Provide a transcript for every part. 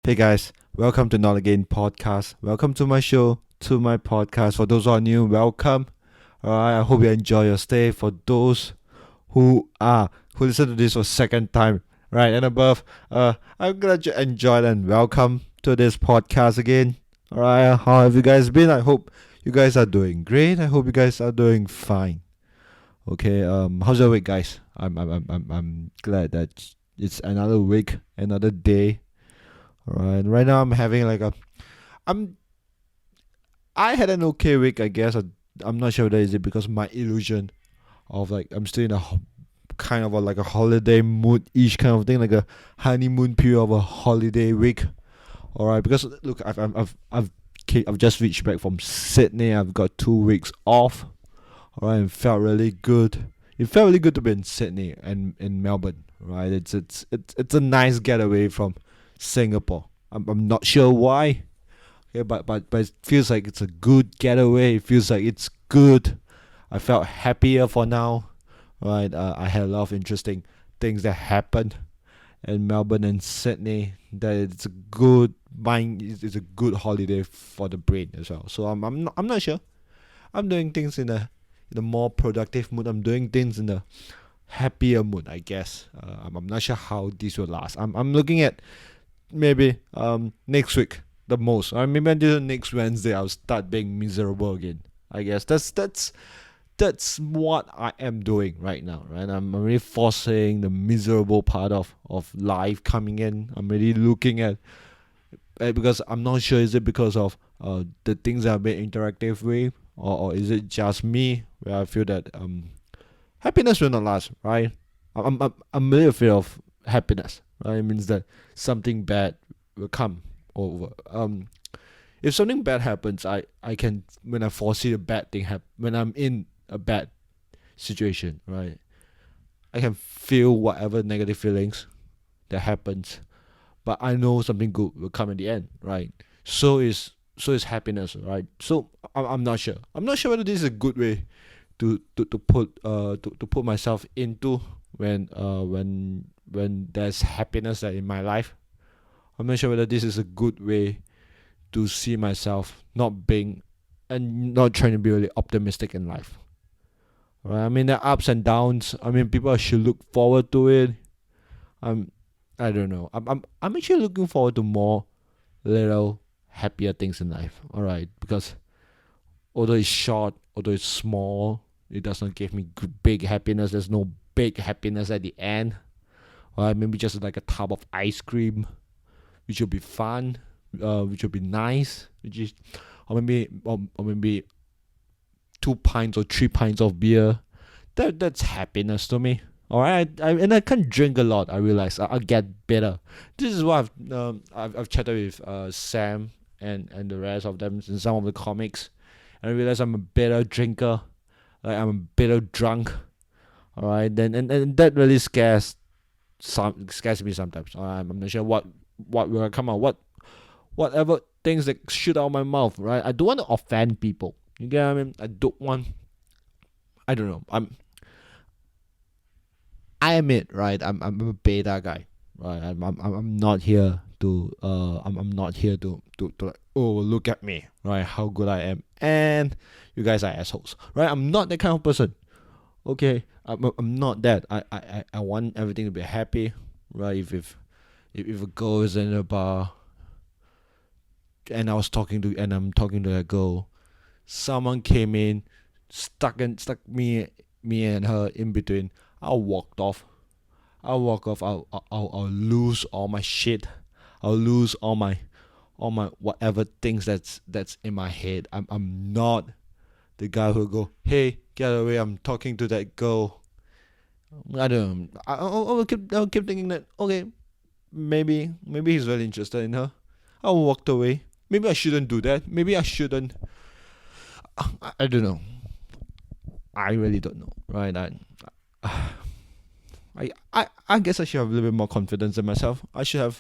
Hey guys, welcome to Not Again podcast. Welcome to my show, to my podcast. For those who are new, welcome. Alright, I hope you enjoy your stay. For those who listen to this for second time, right and above, I'm glad you enjoyed and welcome to this podcast again. Alright, how have you guys been? I hope you guys are doing great. I hope you guys are doing fine. Okay, how's your week, guys? I'm glad that it's another week, another day. Alright, right now I'm having like a I'm I had an okay week, I guess. I'm not sure whether is it because my illusion of like I'm still in a kind of like a holiday mood ish kind of thing, like a honeymoon period of a holiday week. Alright, because look, I've just reached back from Sydney. I've got 2 weeks off. Alright, it felt really good. It felt really good to be in Sydney and in Melbourne. Right, it's a nice getaway from Singapore. I'm not sure why. Okay, but it feels like it's a good getaway. It feels like it's good. I felt happier for now. Right, I had a lot of interesting things that happened in Melbourne and Sydney. That it's a good mind. It's a good holiday for the brain as well. So I'm not sure. I'm doing things in a more productive mood. I'm doing things in a happier mood, I guess. I'm not sure how this will last. I'm looking at maybe next week the most. Or maybe until next Wednesday I'll start being miserable again. I guess that's what I am doing right now, right? I'm really forcing the miserable part of life coming in. I'm really looking at because I'm not sure is it because of the things I've been interactive with, or is it just me where I feel that happiness will not last, right? I'm really afraid of happiness, right? It means that something bad will come over. If something bad happens, I can when I foresee a bad thing happen when I'm in a bad situation, right? I can feel whatever negative feelings that happens, but I know something good will come at the end, right? So is happiness, right? So I'm not sure. I'm not sure whether this is a good way to put myself into when there's happiness in my life. I'm not sure whether this is a good way to see myself not being and not trying to be really optimistic in life. Right? I mean there are ups and downs. I mean people should look forward to it. I'm I don't know. I'm actually looking forward to more little happier things in life. Alright. Because although it's short, although it's small, it does not give me big happiness. There's no big happiness at the end. Or maybe just like a tub of ice cream, which will be fun, which will be nice, which is, or maybe 2 pints or 3 pints of beer. That's happiness to me. All right, and I can't drink a lot. I realize I'll get better. This is what I've chatted with Sam and the rest of them in some of the comics, and I realize I'm a better drinker. Like I'm a better drunk. All right, then and that really scares me sometimes. I'm not sure what will come out. Whatever things that shoot out of my mouth. Right, I don't want to offend people. You get what I mean? I don't want. I don't know. I admit, right? I'm a beta guy, right? I'm not here to I'm not here to like, oh, look at me, right? How good I am, and you guys are assholes, right? I'm not that kind of person. Okay, I'm not that. I want everything to be happy, right? If a girl is in a bar and I'm talking to a girl, someone came in, stuck me and her in between. I walked off. I'll walk off. I'll lose all my shit. I'll lose all my whatever things that's in my head. I'm not the guy who go, hey, get away. I'm talking to that girl. I don't know. I'll keep thinking that okay, maybe he's really interested in her. I walked away. Maybe I shouldn't do that. Maybe I shouldn't. I don't know. I really don't know. Right? I guess I should have a little bit more confidence in myself. I should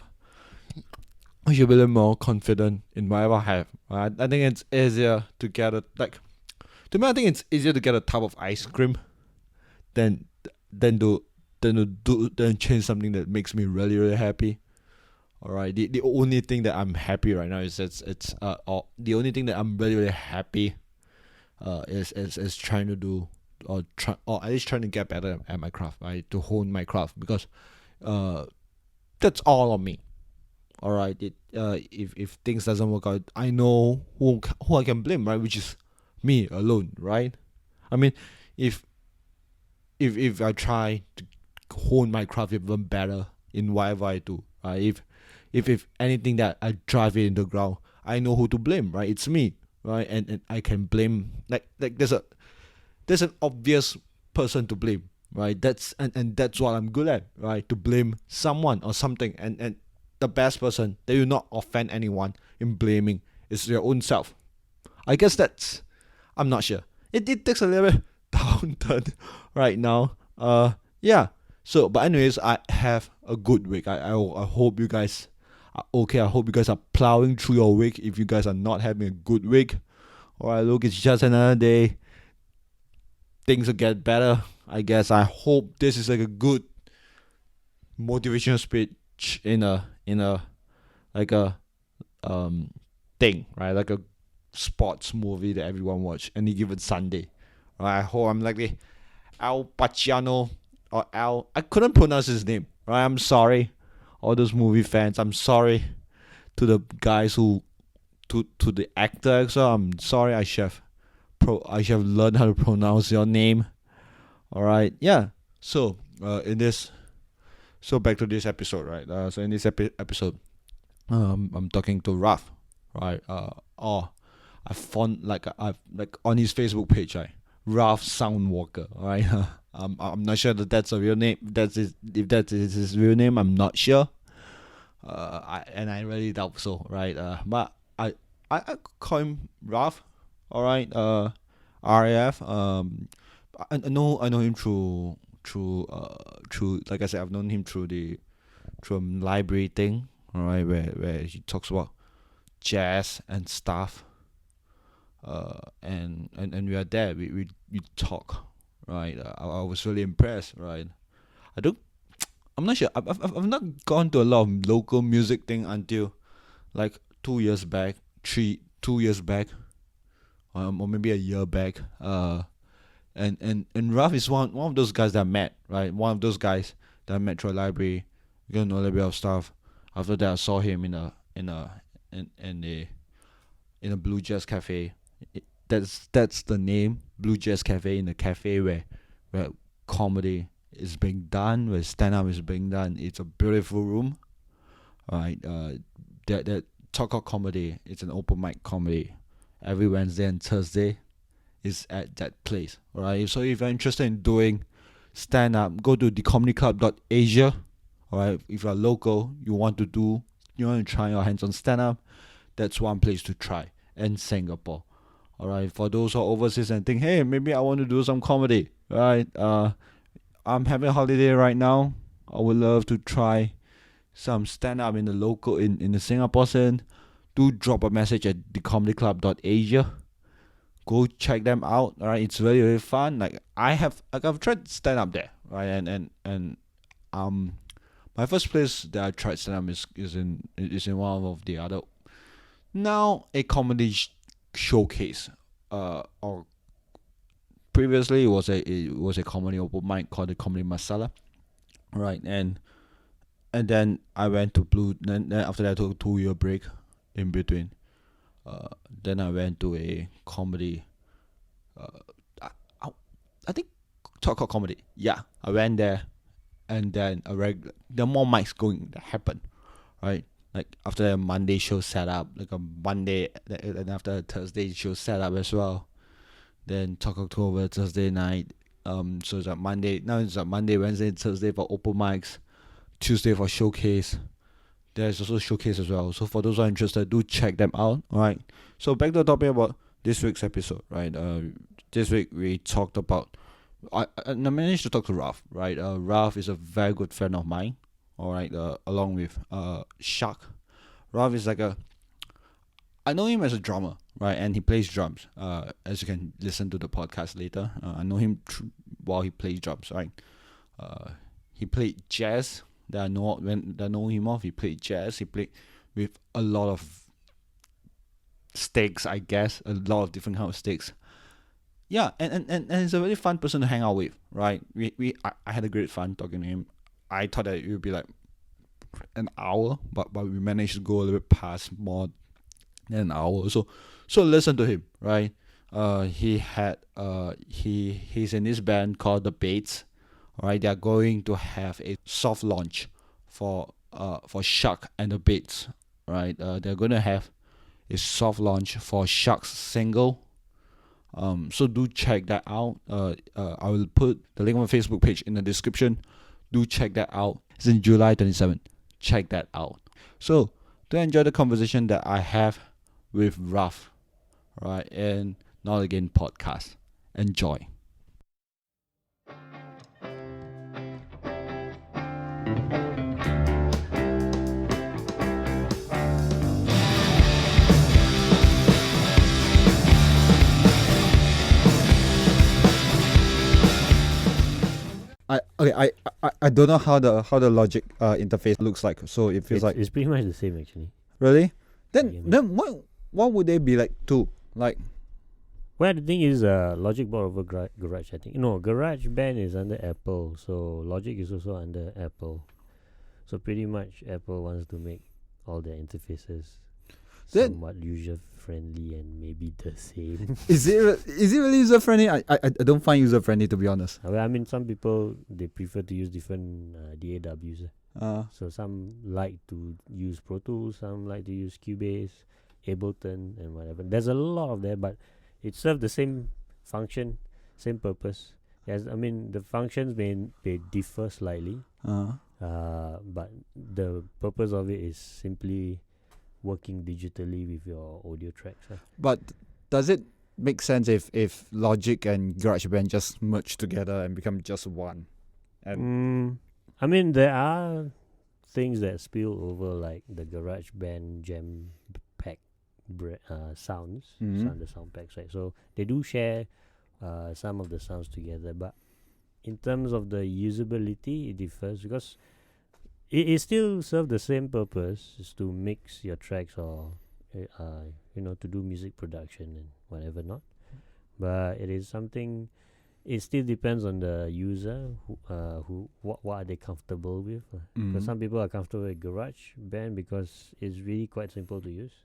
be a little more confident in whatever I have. Right? I think it's easier to get a like to me. I think it's easier to get a tub of ice cream than than to than change something that makes me really really happy. All right. The only thing that I'm happy right now is or the only thing that I'm really really happy is trying to do or at least trying to get better at my craft, right? To hone my craft because uh that's all on me. All right. If things doesn't work out, I know who I can blame, right? Which is me alone, right? I mean, if if I try to hone my craft even better in whatever I do, right? If anything that I drive it into the ground, I know who to blame, right? It's me, right? And I can blame like there's an obvious person to blame, right? And that's what I'm good at, right? To blame someone or something, and the best person that will not offend anyone in blaming is your own self. I guess that's I'm not sure. It takes a little bit downturn right now. Yeah. So, but anyways, I have a good week. I hope you guys are okay. I hope you guys are plowing through your week. If you guys are not having a good week, alright, look, it's just another day. Things will get better. I guess. I hope this is like a good motivational speech in a like a um thing, right? Like a sports movie that everyone watch any given Sunday. Right? I hope I'm like the Al Pacino or Al. I couldn't pronounce his name. Right? I'm sorry, all those movie fans. I'm sorry to the guys who to the actor. So I'm sorry. I should have learned how to pronounce your name. All right. Yeah. So in this so back to this episode, right? So in this episode, I'm talking to Raf, right? Oh, I found like I've like on his Facebook page, right? Raf Soundwalker, right? I'm not sure that that's a real name. If that is his real name, I'm not sure. I really doubt so, right? But I call him Raf, all right. RAF. I know him through like I said, I've known him through a library thing, all right, where he talks about jazz and stuff. And we are there. We talk, right? I was really impressed, right? I don't. I'm not sure. I've not gone to a lot of local music thing until like 2 years back, 2 years back, or maybe a year back. And Ralph is one of those guys that I met, right? One of those guys that I met through a library. We got to know a little bit of stuff. After that, I saw him in a blue jazz cafe. That's the name, blue jazz cafe, in a cafe where comedy is being done, where stand up is being done. It's a beautiful room, right? That talk of comedy. It's an open mic comedy every Wednesday and Thursday is at that place. Alright. So if you're interested in doing stand up, go to thecomedyclub.asia. Alright. If you're local, you want to try your hands on stand up, that's one place to try. And Singapore. Alright. For those who are overseas and think, hey, maybe I want to do some comedy. Right. I'm having a holiday right now. I would love to try some stand up in the local in the Singapore scene. Do drop a message at thecomedyclub.asia. Go check them out. All right, it's really really fun. I've tried stand up there, right? And my first place that I tried stand up is in one of the other now a comedy showcase. Or previously it was a comedy open mic called the Comedy Masala, right? And then I went to Blue. Then after that I took a 2 year break in between. Then I went to a comedy. I, I, I think talk of comedy. Yeah, I went there, and then there are more mics going that happen, right? Like after a Monday show set up, like a Monday, and after a Thursday show set up as well. Then Talk October Thursday night. So it's like Monday. Now it's like Monday, Wednesday, Thursday for open mics. Tuesday for showcase. There's also showcase as well. So for those who are interested, do check them out. Alright. So back to the topic about this week's episode, right? This week we talked about. I managed to talk to Ralph, right? Ralph is a very good friend of mine. Alright. Along with Shak. Ralph is like I know him as a drummer, right? And he plays drums. As you can listen to the podcast later, I know him while he plays drums, right? He played jazz that I know him of. He played jazz. He played with a lot of stakes, I guess, a lot of different kind of stakes. Yeah, and he's a really fun person to hang out with, right? I had a great fun talking to him. I thought that it would be like an hour, but we managed to go a little bit past more than an hour. So listen to him, right? He's in this band called The Bates. Right, they are going to have a soft launch for Shak and The Bates. Right, they're going to have a soft launch for Shak's single. So do check that out. I will put the link on my Facebook page in the description. Do check that out. It's in July 27th. Check that out. So do enjoy the conversation that I have with Rafaee, right, and Not Again podcast. Enjoy. I don't know how the Logic interface looks like. So it feels like it's pretty much the same actually. Really? Then what would they be like too? Like, well, the thing is, Logic bought over Garage. I think GarageBand is under Apple, so Logic is also under Apple. So pretty much Apple wants to make all their interfaces somewhat user friendly and maybe the same. Is it really user friendly? I don't find user friendly, to be honest. Well, I mean, some people they prefer to use different DAWs. So some like to use Pro Tools, some like to use Cubase, Ableton, and whatever. There's a lot of that, but it serves the same function, same purpose. Yes, I mean the functions may differ slightly, but the purpose of it is simply working digitally with your audio tracks. But does it make sense if Logic and GarageBand just merge together and become just one? And I mean, there are things that spill over, like the GarageBand Jam Pack sounds, the sound packs, right? So they do share some of the sounds together, but in terms of the usability, it differs because it still serves the same purpose, is to mix your tracks or to do music production and whatever not. But it is something. It still depends on the user what are they comfortable with. Because some people are comfortable with GarageBand because it's really quite simple to use.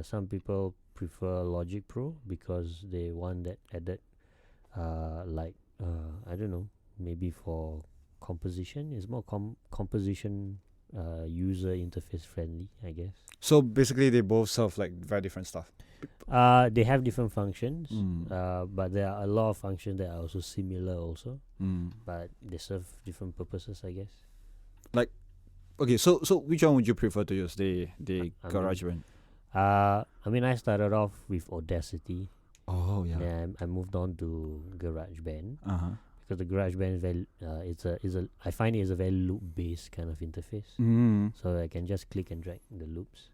Some people prefer Logic Pro because they want that added I don't know, maybe for composition. It's more composition user interface friendly, I guess. So basically they both serve like very different stuff. They have different functions, but there are a lot of functions that are also similar also, but they serve different purposes, I guess. Like, okay, so which one would you prefer to use, the GarageBand? I mean, I started off with Audacity. Oh yeah. Then I moved on to GarageBand because the GarageBand is very I find it is a very loop based kind of interface. So I can just click and drag the loops.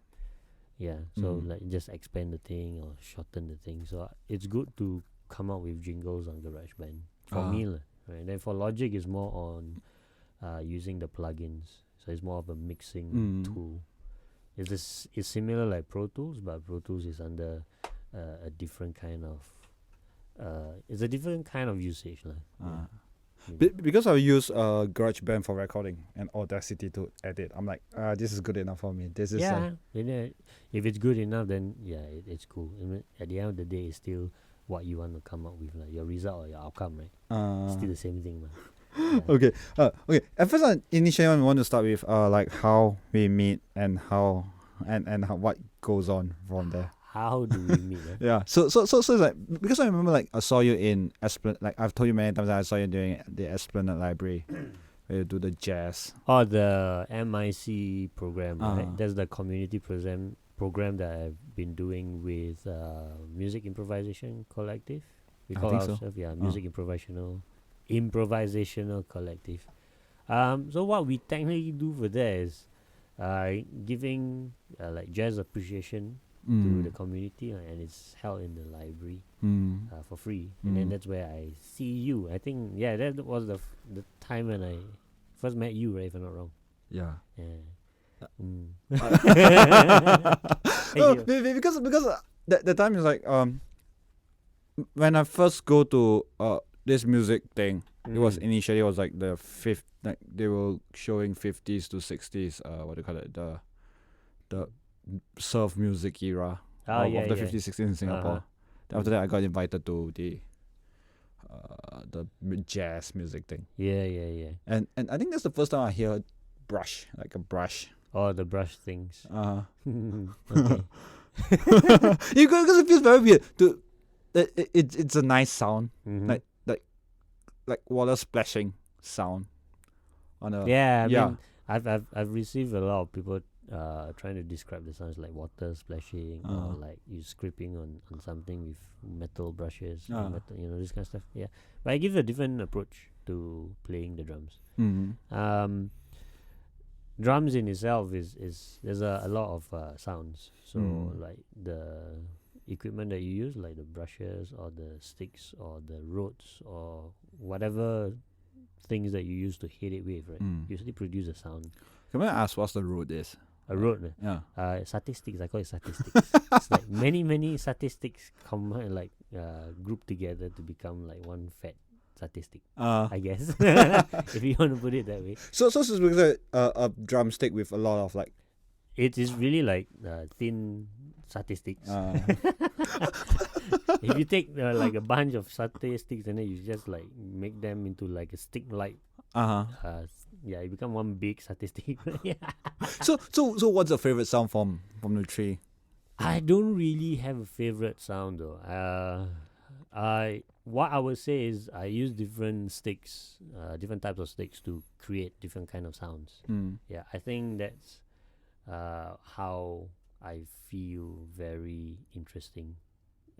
Yeah, so like just expand the thing or shorten the thing. So it's good to come up with jingles on GarageBand for me, right? Then for Logic, is more on using the plugins. So it's more of a mixing tool. It's similar like Pro Tools, but Pro Tools is under a different kind of it's a different kind of usage, because I use GarageBand for recording and Audacity to edit. I'm like, this is good enough for me. This is if it's good enough, then it's cool. I mean, at the end of the day, it's still what you want to come up with, like your result or your outcome, right? It's still the same thing, man. Okay. Okay. At first, initially, I want to start with like how we meet and how what goes on from there. How do we meet? Yeah. So it's like, because I remember like I saw you in Esplanade. Like I've told you many times that I saw you doing the Esplanade Library, where you do the jazz. Oh, the MIC program, right? That's the community program that I've been doing with Music Improvisation Collective. We call ourselves Music Improvisational Collective. So what we technically do for that is giving like jazz appreciation to the community, and it's held in the library for free. And then that's where I see you. I think that was the time when I first met you, right? If I'm not wrong. Yeah. Yeah. No, because the time is like when I first go to this music thing, it was initially like the fifth, like they were showing 50s to 60s what do you call it, the surf music era of the 50s 60s in Singapore. Then after that I got invited to the jazz music thing. Yeah. And I think that's the first time I hear brush, like a brush. Oh, the brush things. Okay. Because it feels very weird. It's a nice sound, like water splashing sound. On a I mean, I've received a lot of people trying to describe the sounds like water splashing or like you scraping on something with metal brushes, or metal, this kind of stuff. Yeah, but I give a different approach to playing the drums. Drums in itself is there's a lot of sounds. So like the equipment that you use, like the brushes or the sticks or the rods or whatever things that you use to hit it with, right? Usually produce a sound. Can I ask what's the root is? A rod, Yeah. statistics. I call it statistics. It's like many statistics combined, like grouped together to become like one fat statistic. I guess if you want to put it that way. So it's because a drumstick with a lot of like. It is really like thin statistics. If you take like a bunch of statistics and then you just like make them into like a stick like. Yeah, it become one big statistic. Yeah. So what's your favorite sound from the tree? I don't really have a favorite sound though. What I would say is I use different sticks, different types of sticks to create different kind of sounds. Yeah, I think that's how I feel very interesting.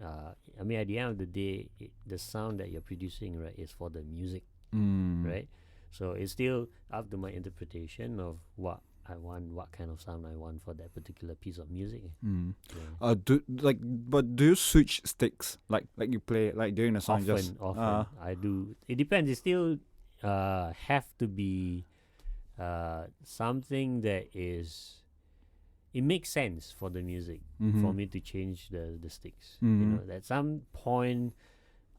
I mean, at the end of the day, the sound that you're producing, right, is for the music, right? So it's still up to my interpretation of what I want, what kind of sound I want for that particular piece of music. Yeah. But do you switch sticks like you play like during the song? Often I do. It depends. It still have to be something that is. It makes sense for the music for me to change the sticks. At some point.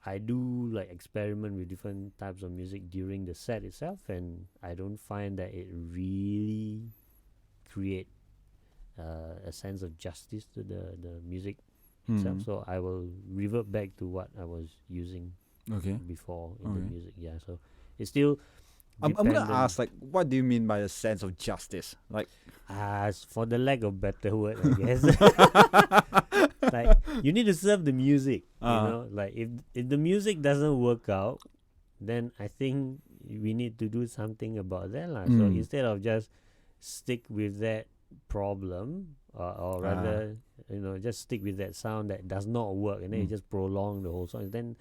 I do like experiment with different types of music during the set itself, and I don't find that it really create a sense of justice to the music itself. So I will revert back to what I was using before in the music. Yeah, so it's still. I'm gonna ask, like, what do you mean by a sense of justice? Like, for the lack of better word, I guess. Like, you need to serve the music. Like if the music doesn't work out, then I think we need to do something about that, lah. So instead of just stick with that problem, or rather, just stick with that sound that does not work, and then you just prolong the whole song, then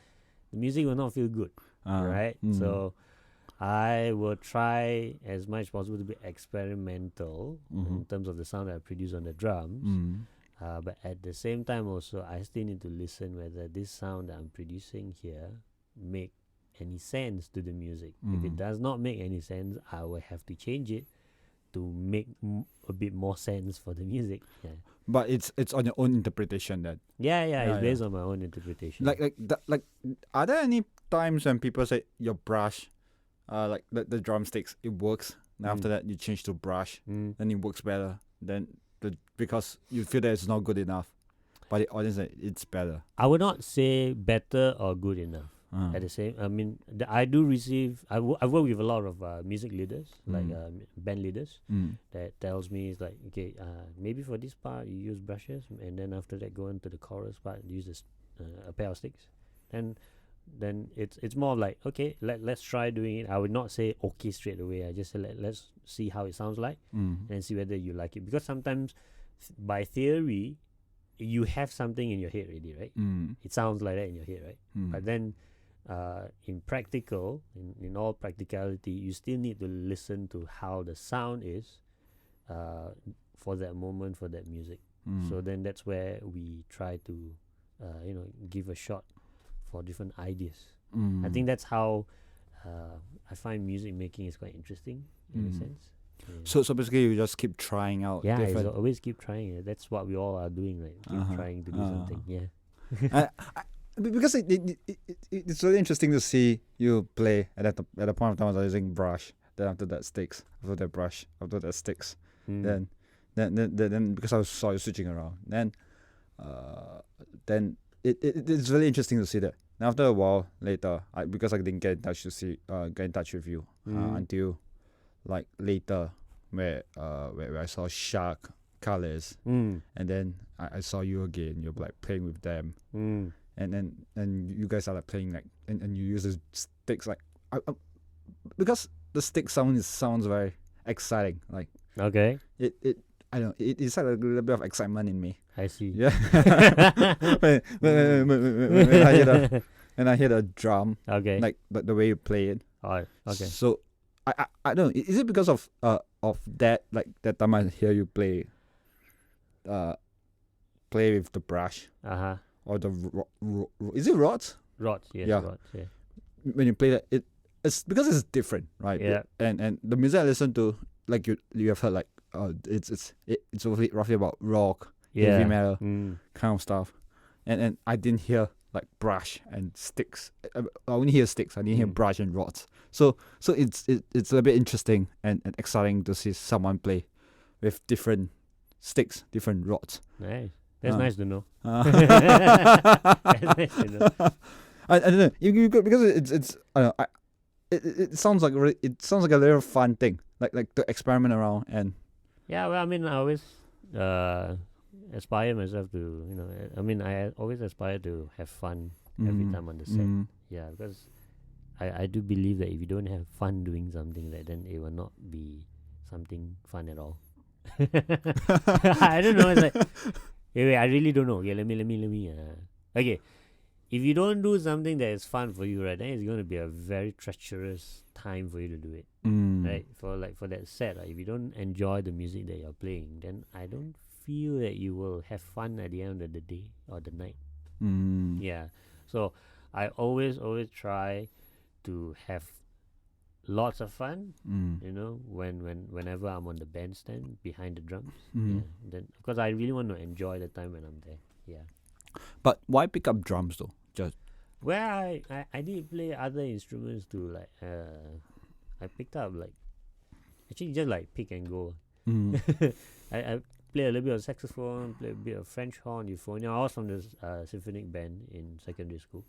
the music will not feel good, right? So I will try as much as possible to be experimental in terms of the sound that I produce on the drums. But at the same time also, I still need to listen whether this sound that I'm producing here make any sense to the music. If it does not make any sense, I will have to change it to make a bit more sense for the music. Yeah. But it's on your own interpretation then. Yeah, it's based on my own interpretation. Like are there any times when people say your brush, like the drumsticks, it works, and after that you change to brush, then it works better. Then because you feel that it's not good enough, but the audience say it's better. I would not say better or good enough. At the same, I mean, I do receive. I work with a lot of music leaders, like band leaders, that tells me it's like, okay, maybe for this part you use brushes, and then after that go into the chorus part, you use a pair of sticks, and then it's more like, okay, let's try doing it. I would not say okay straight away. I just say let's see how it sounds like, and see whether you like it. Because sometimes by theory you have something in your head already, right? It sounds like that in your head, right? But then in practical, in all practicality, you still need to listen to how the sound is for that moment, for that music. So then that's where we try to give a shot for different ideas. I think that's how I find music making is quite interesting in a sense. Yeah. So basically, you just keep trying out. Yeah, different. always keep trying. That's what we all are doing, right? Keep trying to do something. Yeah. Because it's really interesting to see you play at the point of time I was using brush. Then after that sticks. After that brush. After that sticks. Then because I saw you switching around. Then it's really interesting to see that. And after a while later, because I didn't get in touch with you until like later, where I saw Shak, Colors, and then I saw you again. You're like playing with them, and you guys are like playing like and you use the sticks like because the stick sounds very exciting. Like Okay. it I don't know. It's like a little bit of excitement in me. I see. Yeah. when I hear the drum, Okay. like the way you play it. Oh, okay. So I don't know. Is it because of that, like that time I hear you play with the brush or the is it rods? Rods. Yes. Yeah. Rods. Yeah. When you play that, it's because it's different, right? Yeah. And the music I listen to, like you have heard, like it's roughly about rock, heavy metal kind of stuff, and I didn't hear like brush and sticks. I only hear sticks. I didn't hear brush and rods. So it's a bit interesting and exciting to see someone play with different sticks, different rods. Nice. That's nice to know. I That's nice to know. don't know. Because it's I don't know, it sounds like a little fun thing, like to experiment around and. Yeah, well, I mean, I always aspire myself to, I always aspire to have fun every time on the set. Yeah, because I do believe that if you don't have fun doing something, then it will not be something fun at all. I don't know. It's like, wait, I really don't know. Okay, let me. Okay, if you don't do something that is fun for you, right, then it's going to be a very treacherous time for you to do it. Right, for that set, if you don't enjoy the music that you're playing, then I don't feel that you will have fun at the end of the day or the night. Yeah, so I always try to have lots of fun. Whenever I'm on the bandstand behind the drums. Yeah, then because I really want to enjoy the time when I'm there. Yeah. But why pick up drums though? Just well, I did play other instruments too. Like I picked up like actually just like pick and go. I play a little bit of saxophone, play a bit of French horn, euphonium. I was from the symphonic band in secondary school.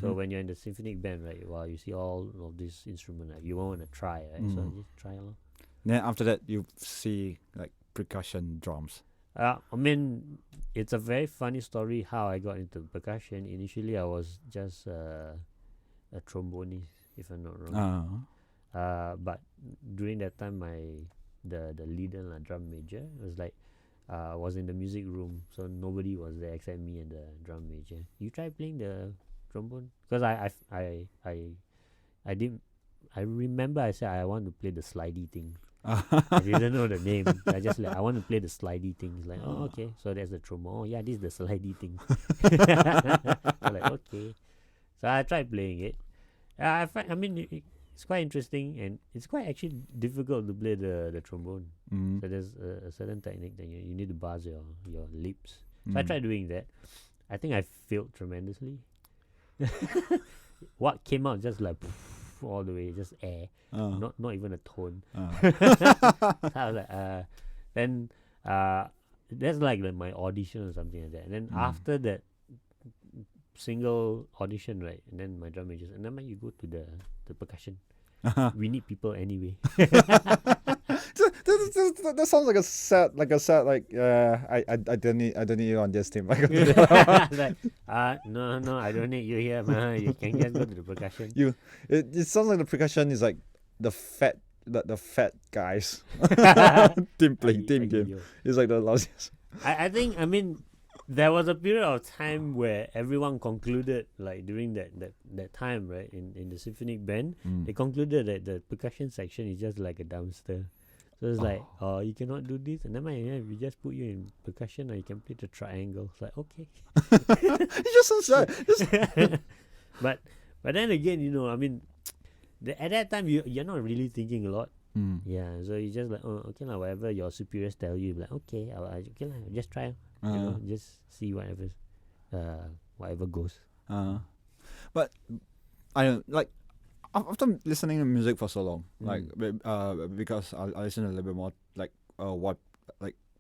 So when you're in the symphonic band, right, you see all of these instruments, like, you want to try, right? So just try along. Then after that, you see like percussion drums. I mean, it's a very funny story how I got into percussion. Initially, I was just a trombonist, if I'm not wrong. But during that time, the leader, drum major, was like, was in the music room, so nobody was there except me and the drum major. You try playing the trombone? Because I remember I said I want to play the slidey thing. I didn't know the name. I just I want to play the slidey thing. It's like, oh, okay, so that's the trombone. Oh yeah, this is the slidey thing. So like, okay. So I tried playing it. It's quite interesting, and it's quite actually difficult to play the trombone. So there's a certain technique that you need to buzz your lips. So I tried doing that. I think I failed tremendously. What came out just like all the way, just air, not even a tone. So I was like, then that's like my audition or something like that. And then after that single audition, right, and then my drum major said, "Never mind, you go to the percussion. We need people anyway." That sounds like a set. I don't need you on this team. Like, no, I don't need you here, man. You can just go to the percussion. It sounds like the percussion is like the fat guys team game. It's like the loudest. I think there was a period of time where everyone concluded, like during that time, right, in the symphonic band, they concluded that the percussion section is just like a dumpster. So it's like, you cannot do this, and then we just put you in percussion, or you can play the triangle. It's like, okay. It just sounds like but then again, at that time you're not really thinking a lot. Mm. Yeah, so you just like, oh, okay lah, whatever your superiors tell you, like, okay, okay lah, just try, you know, just see whatever goes. But I don't like after listening to music for so long, because I listen a little bit more like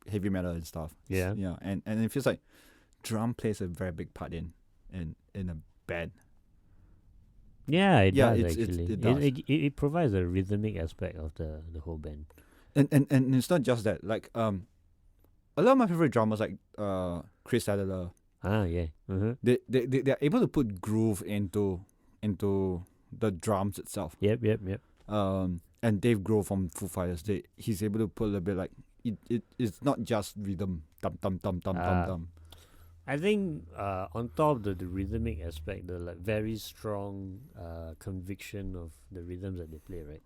heavy metal and stuff. Yeah. Yeah, and it feels like drum plays a very big part in a band. Yeah, it Yeah, does it actually. does. It provides a rhythmic aspect of the whole band. And it's not just that. Like a lot of my favorite drummers, like Chris Adler, Yeah. they're able to put groove into the drums itself. Yep. And Dave Grohl from Foo Fighters, he's able to put a little bit like it's not just rhythm, dum. I think on top of the rhythmic aspect, the like very strong conviction of the rhythms that they play, right?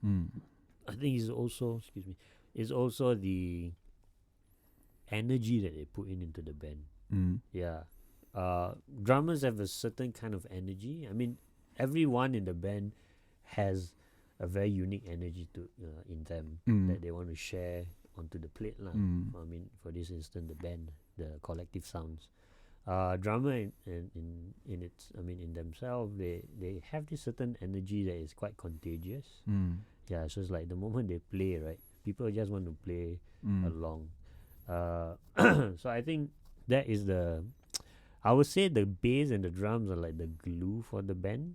I think it's also the energy that they put into the band. Yeah. Drummers have a certain kind of energy. I mean, everyone in the band has a very unique energy in them that they want to share onto the plate lah. I mean, for this instance, the band, the collective sounds. Drummer in themselves, they have this certain energy that is quite contagious. Yeah, so it's like the moment they play, right, people just want to play along. So I think that is I would say the bass and the drums are like the glue for the band.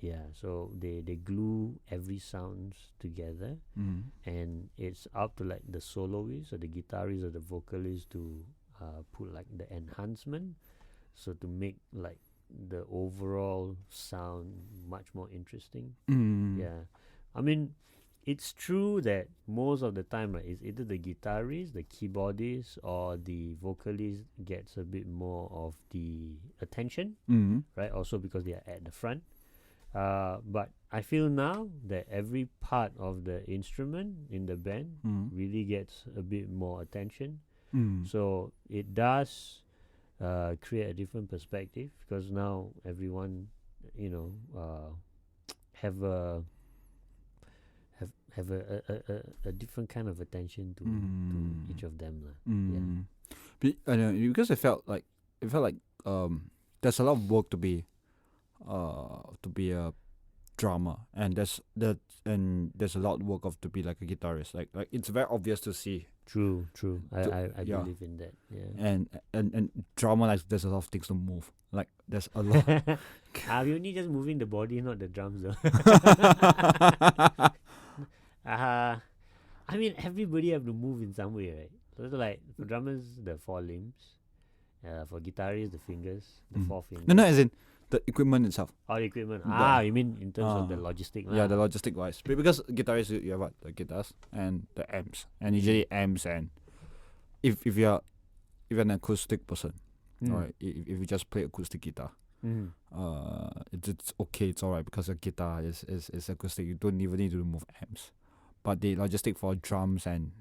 Yeah, so they glue every sounds together, and it's up to like the soloist or the guitarist or the vocalist to put like the enhancement, so to make like the overall sound much more interesting. Yeah, I mean, it's true that most of the time, right, it's either the guitarist, the keyboardist, or the vocalist gets a bit more of the attention, right? Also because they are at the front. But I feel now that every part of the instrument in the band really gets a bit more attention. So it does create a different perspective, because now everyone, have a different kind of attention to each of them. Yeah. I know, because it felt like there's a lot of work to be a drummer, and there's a lot of work of to be like a guitarist. Like it's very obvious to see. True. I believe in that. Yeah. And drummer, like there's a lot of things to move. Like there's a lot. We're only just moving the body, not the drums though. I mean, everybody have to move in some way, right? So like for drummers, the 4 limbs. For guitarists, the fingers, the 4 fingers. No, as in the equipment itself. Oh, the equipment. You mean in terms of the logistic? Yeah, the logistic wise. Because guitarists, you have what? The guitars and the amps. And usually amps, and if you're an acoustic person, right? If you just play acoustic guitar, it's okay, it's alright, because a guitar is acoustic. You don't even need to move amps. But the logistic for drums, and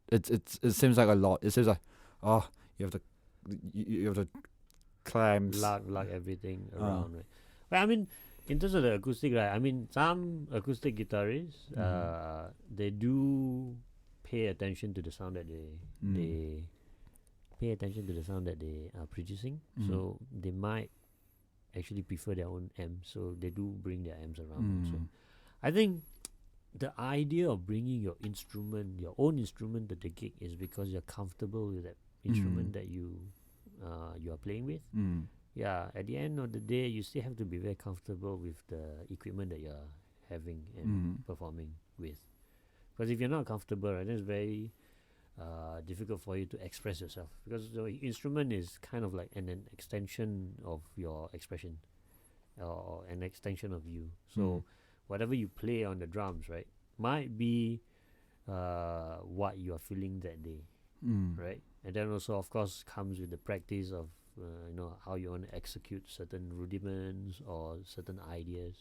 it seems like a lot. It seems like you have to clamps, lug everything around, right? Well, I mean, in terms of the acoustic, right? I mean, some acoustic guitarists, they do pay attention to the sound that they pay attention to the sound that they are producing. So they might actually prefer their own amps, so they do bring their amps around. So I think the idea of bringing your own instrument to the gig is because you're comfortable with that instrument that you are playing with. Yeah, at the end of the day, you still have to be very comfortable with the equipment that you're having and performing with. Because if you're not comfortable, right, then it's very difficult for you to express yourself, because the instrument is kind of like an extension of your expression, or an extension of you. So whatever you play on the drums, right, might be what you are feeling that day, right? And then also, of course, comes with the practice of how you want to execute certain rudiments or certain ideas.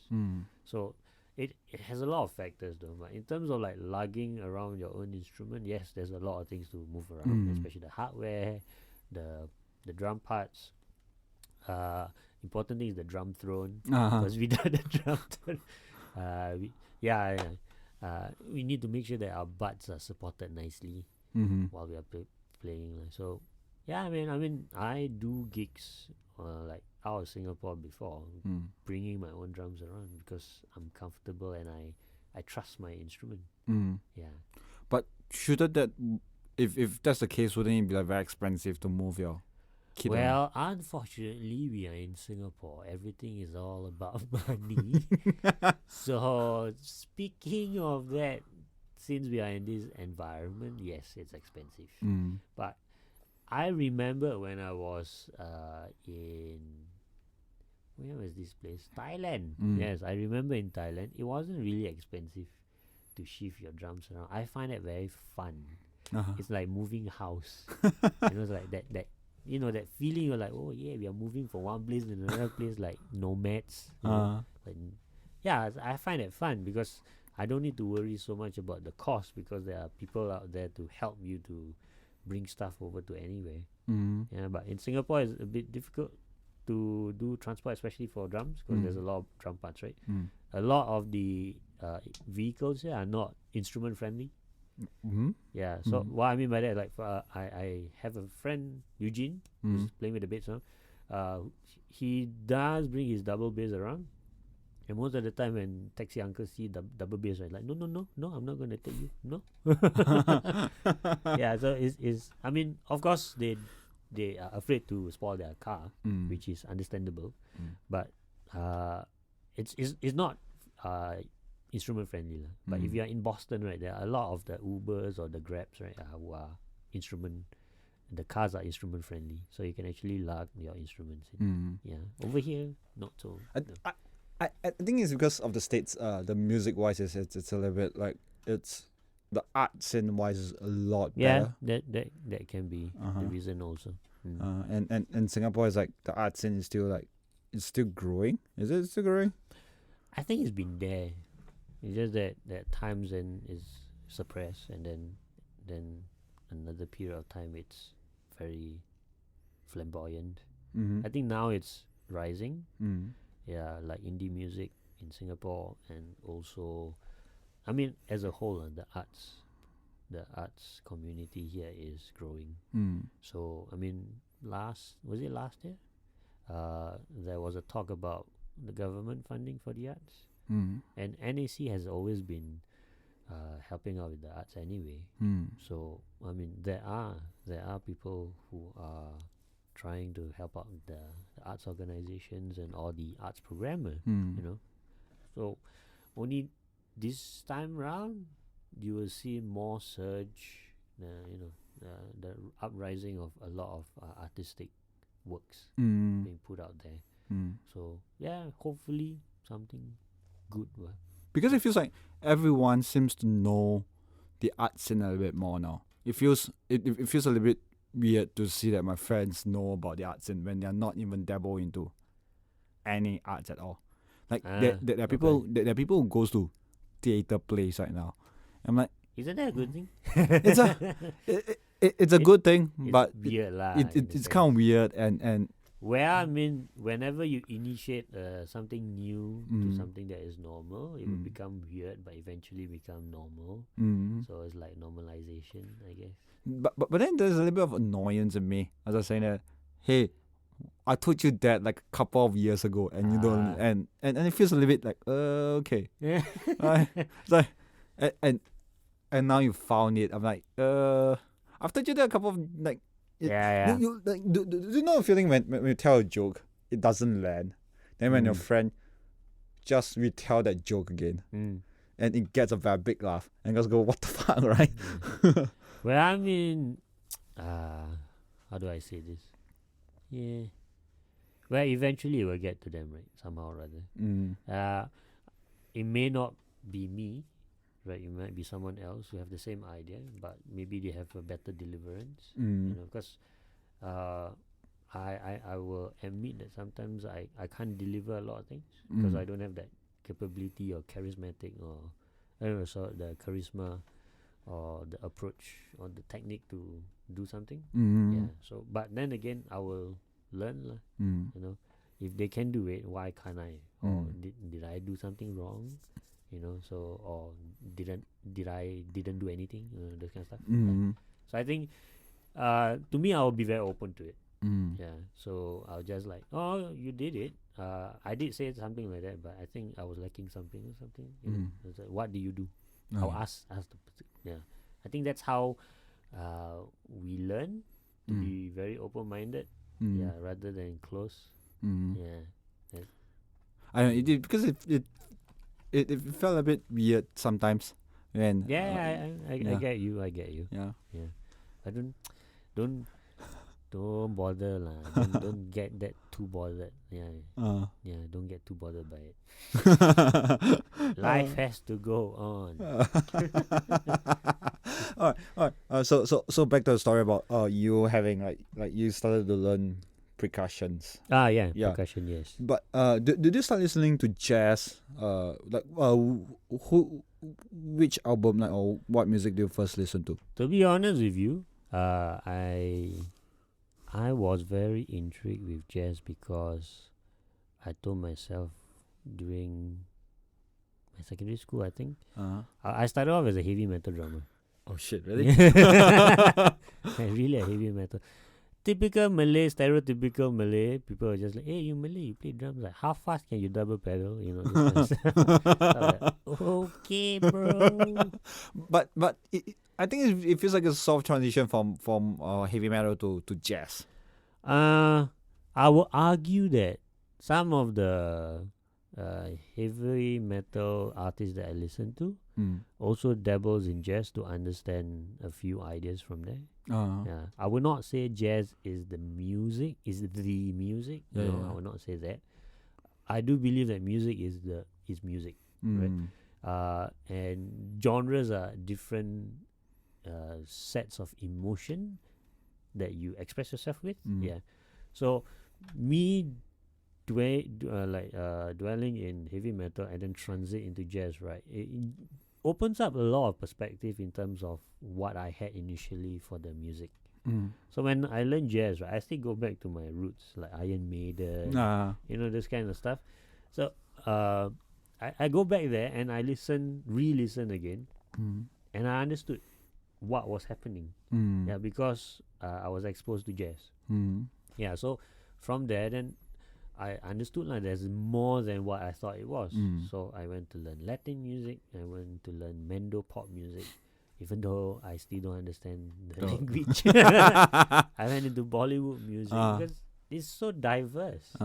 So it has a lot of factors though. But in terms of like lugging around your own instrument, yes, there's a lot of things to move around, especially the hardware, the drum parts. Important thing is the drum throne, because without the drum throne, We need to make sure that our butts are supported nicely while we are playing. So, yeah, I mean, I do gigs like out of Singapore before, bringing my own drums around because I'm comfortable and I trust my instrument. Yeah. But shouldn't that, if that's the case, wouldn't it be like very expensive to move your kit around? Well, unfortunately, we are in Singapore. Everything is all about money. So, speaking of that, since we are in this environment, yes, it's expensive. But I remember when I was where was this place? Thailand. Yes, I remember in Thailand, it wasn't really expensive to shift your drums around. I find it very fun. It's like moving house. It's like that that feeling you're like, oh yeah, we are moving from one place to another place like nomads. But yeah, I find it fun because I don't need to worry so much about the cost because there are people out there to help you to bring stuff over to anywhere. Yeah, but in Singapore it's a bit difficult to do transport, especially for drums, because there's a lot of drum parts, right? A lot of the vehicles here are not instrument friendly. Yeah, so what I mean by that, like I have a friend, Eugene, who's playing with the bass now. He does bring his double bass around, and most of the time when taxi uncles see the double bass, right, like no, I'm not gonna take you, no. Yeah, so it's I mean, of course they are afraid to spoil their car, which is understandable, but it's not instrument friendly lah. But if you are in Boston, right, there are a lot of the Ubers or the Grabs, right, who are the cars are instrument friendly, so you can actually lug your instruments in. Yeah, over here not so. I think it's because of the States. The music wise it's a little bit like it's the art scene wise is a lot better. That can be the reason also. And Singapore is like the art scene is still like it's still growing. Is it still growing? I think it's been there. It's just that times then is suppressed, and then another period of time it's very flamboyant. I think now it's rising. Yeah, like indie music in Singapore, and also, I mean, as a whole, the arts community here is growing. So I mean, was it last year? There was a talk about the government funding for the arts, and NAC has always been helping out with the arts anyway. So I mean, there are people who are trying to help out the arts organizations and all the arts programmer, So only this time round you will see more surge, the uprising of a lot of artistic works being put out there. So yeah, hopefully something good will. Because it feels like everyone seems to know the art scene a little bit more now. It feels a little bit weird to see that my friends know about the art scene when they're not even dabble into any arts at all. Like there are people there are people who goes to theater plays right now. I'm like, isn't that a good thing? It's a good thing, it's but weird it's kind of weird and well, I mean, whenever you initiate something new to something that is normal, it will become weird, but eventually become normal. So it's like normalization, I guess. But then there's a little bit of annoyance in me as I was saying that, hey, I told you that like a couple of years ago, and you don't, and it feels a little bit like okay, Yeah. it's like and now you found it. I'm like after you did a couple of like. Yeah. You like, do you know the feeling when you tell a joke, it doesn't land? Then when your friend just retell that joke again, and it gets a very big laugh, and just go, what the fuck, right? Well, I mean, how do I say this? Yeah. Well, eventually it will get to them, right? Somehow or other. It may not be me, right? It might be someone else who have the same idea, but maybe they have a better deliverance. Because I will admit that sometimes I can't deliver a lot of things because I don't have that capability or charismatic or I don't know, so the charisma or the approach or the technique to do something. Yeah. So, but then again, I will learn, if they can do it, why can't I? Or Mm. did I do something wrong? So or didn't do anything? Those kind of stuff. Mm. So I think, to me, I'll be very open to it. Mm. Yeah. So I'll just like, oh, you did it. I did say something like that, but I think I was lacking something or something. It's like, what do you do? I'll ask the person. Yeah. I think that's how we learn to be very open-minded. Yeah, rather than close. Yeah. I know it did because it felt a bit weird sometimes when I get you. I get you. yeah. I don't bother lah. Don't get that too bothered. Yeah. Don't get too bothered by it. Life has to go on. All right. So back to the story about you having like you started to learn percussions. Yeah. Yeah. Percussion, yes. But did you start listening to jazz? Which album or what music do you first listen to? To be honest with you, I was very intrigued with jazz because I told myself during my secondary school, I think, I started off as a heavy metal drummer. Oh shit! Really? Really a heavy metal. Typical Malay, stereotypical Malay. People are just like, hey, you Malay, you play drums. Like, how fast can you double pedal? This kind of stuff. So I'm like, okay, bro. But I think it feels like a soft transition from heavy metal to jazz. I will argue that some of the heavy metal artists that I listen to also dabbles in jazz to understand a few ideas from there. Yeah, I would not say jazz is the music. Yeah, No, yeah. I would not say that. I do believe that music is music, right? And genres are different sets of emotion that you express yourself with. Yeah, so me dwelling in heavy metal and then transit into jazz, right? It opens up a lot of perspective in terms of what I had initially for the music. So when I learn jazz, right, I still go back to my roots, like Iron Maiden, this kind of stuff. So I go back there and I re-listen again, and I understood what was happening. Yeah, because I was exposed to jazz. Yeah, so from there, then I understood there's more than what I thought it was. So I went to learn Latin music. I went to learn Mendo pop music, even though I still don't understand the language. I went into Bollywood music because it's so diverse.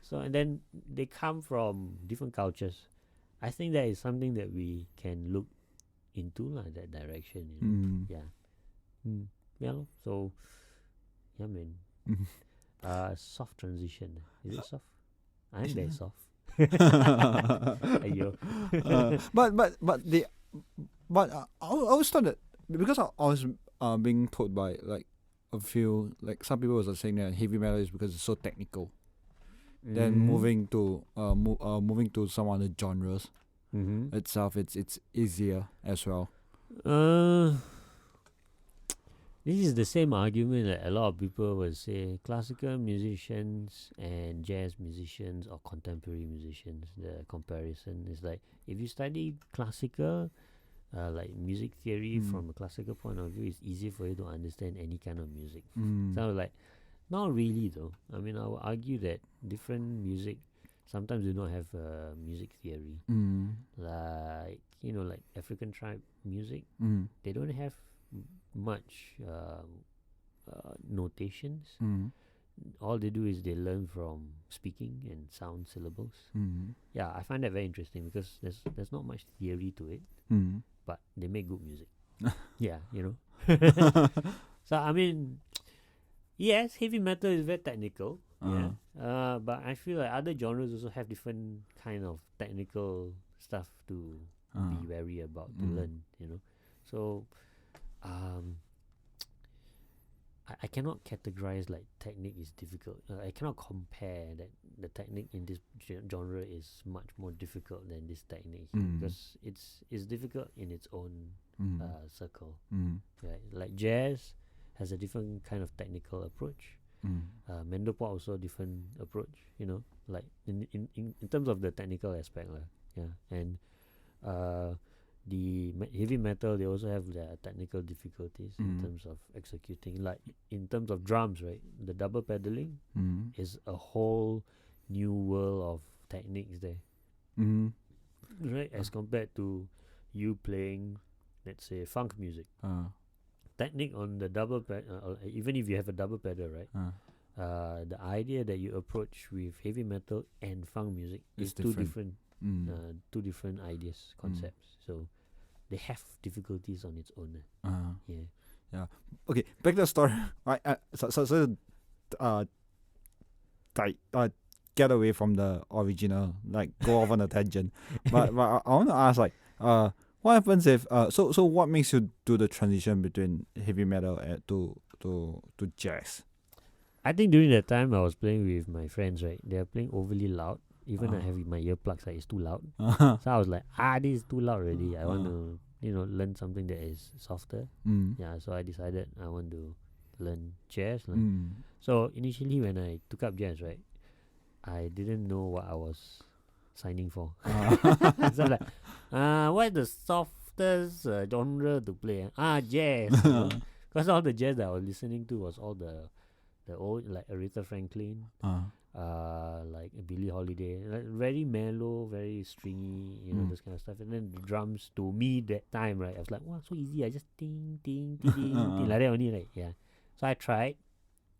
So and then they come from different cultures. I think that is something that we can look into that direction. Yeah. Yeah. So yeah, man. Soft transition. Is it soft? I'm very soft. Aiyo. But I always thought that because I was being told by a few some people was saying that heavy metal is because it's so technical. Then moving to some other genres itself, it's easier as well. This is the same argument that a lot of people will say classical musicians and jazz musicians or contemporary musicians. The comparison is like if you study classical, like music theory from a classical point of view, it's easy for you to understand any kind of music. So like, not really though. I mean, I will argue that different music sometimes do not have music theory. Like like African tribe music, they don't have much notations. All they do is they learn from speaking and sound syllables. Yeah, I find that very interesting because there's not much theory to it, but they make good music. Yeah, So I mean, yes, heavy metal is very technical. Yeah, but I feel like other genres also have different kind of technical stuff to be wary about to learn. So I cannot categorize like technique is difficult. I cannot compare that the technique in this genre is much more difficult than this technique because it's difficult in its own circle. Right? Like jazz has a different kind of technical approach. Mandopop also different approach, you know, like in terms of the technical aspect lah. Yeah, and the heavy metal, they also have their technical difficulties in terms of executing. Like in terms of drums, right? The double pedaling is a whole new world of techniques there, right? As compared to you playing, let's say, funk music. Technique on the double even if you have a double pedal, right? The idea that you approach with heavy metal and funk music is two different ideas, concepts. So they have difficulties on its own. Yeah. Okay, back to the story. Get away from the original, like go off on a tangent. but I want to ask, like, what happens if so what makes you do the transition between heavy metal and to jazz? I think during that time I was playing with my friends, right? They are playing overly loud. Even I have my earplugs, like it's too loud. So I was like, this is too loud already. I want to, learn something that is softer. Yeah, so I decided I want to learn jazz. So initially when I took up jazz, right, I didn't know what I was signing for. So like, what's the softest genre to play? Jazz. Because all the jazz that I was listening to was all the old, like Aretha Franklin, like Billie Holiday, like very mellow, very stringy, this kind of stuff. And then the drums, to me that time, right, I was like, wow, so easy. I just ting ting ting ting, ting like that only, right? Yeah. So I tried,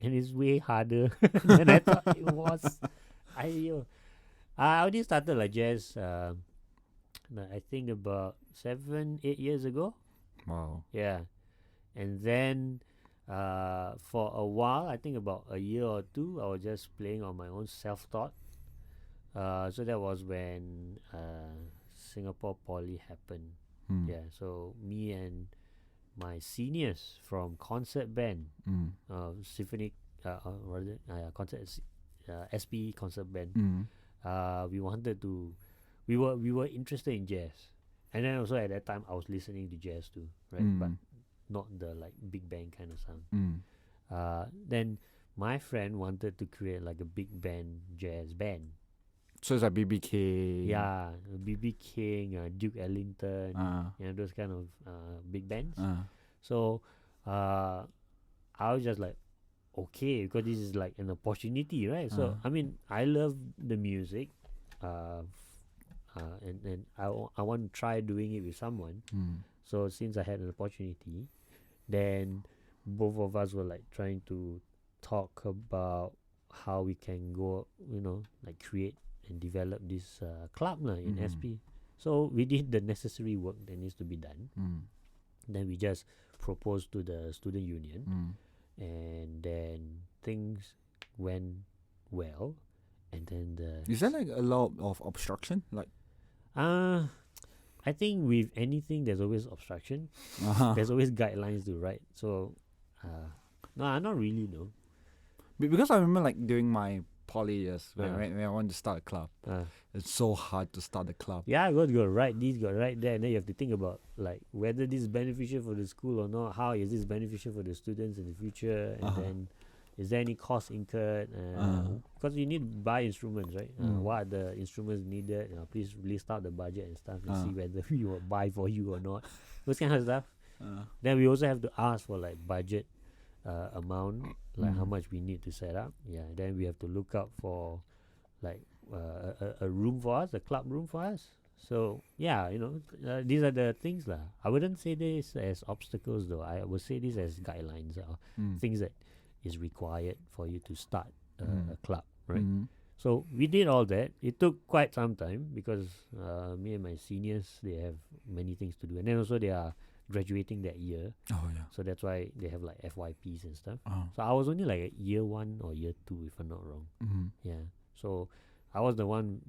and it's way harder than I thought it was. I already started like jazz. I think about 7-8 years ago. Wow. Yeah, and then for a while, I think about a year or two, I was just playing on my own, self-taught. So that was when Singapore Poly happened. Yeah, so me and my seniors from concert band, symphonic, concert, SP concert band. We were interested in jazz, and then also at that time I was listening to jazz too, right? But not the like big band kind of sound. Then my friend wanted to create like a big band jazz band. So it's like BB King. Yeah, BB King, Duke Ellington, those kind of big bands. So I was just like, okay, because this is like an opportunity, right? So I mean, I love the music, and I want to try doing it with someone. So since I had an opportunity, then both of us were like trying to talk about how we can go, like create and develop this club in SP. So we did the necessary work that needs to be done. Then we just proposed to the student union, and then things went well. And then is there like a lot of obstruction? Like, I think with anything there's always obstruction. There's always guidelines to write. So no, not really, no. Because I remember like during my poly years when I wanted to start a club, it's so hard to start a club. Yeah, you got to write this, got to write that, and then you have to think about like whether this is beneficial for the school or not. How is this beneficial for the students in the future? And then is there any cost incurred? Because you need to buy instruments, right? What are the instruments needed? Please list out the budget and stuff and see whether we will buy for you or not. Those kind of stuff. Then we also have to ask for like budget amount, like how much we need to set up. Yeah. Then we have to look out for like a room for us, a club room for us. So yeah, these are the things lah. I wouldn't say this as obstacles though. I would say this as guidelines or things that is required for you to start a club, right? So we did all that. It took quite some time because me and my seniors, they have many things to do, and then also they are graduating that year. Oh yeah. So that's why they have like FYPs and stuff. So I was only like at year 1 or year 2, if I'm not wrong. Yeah. So I was the one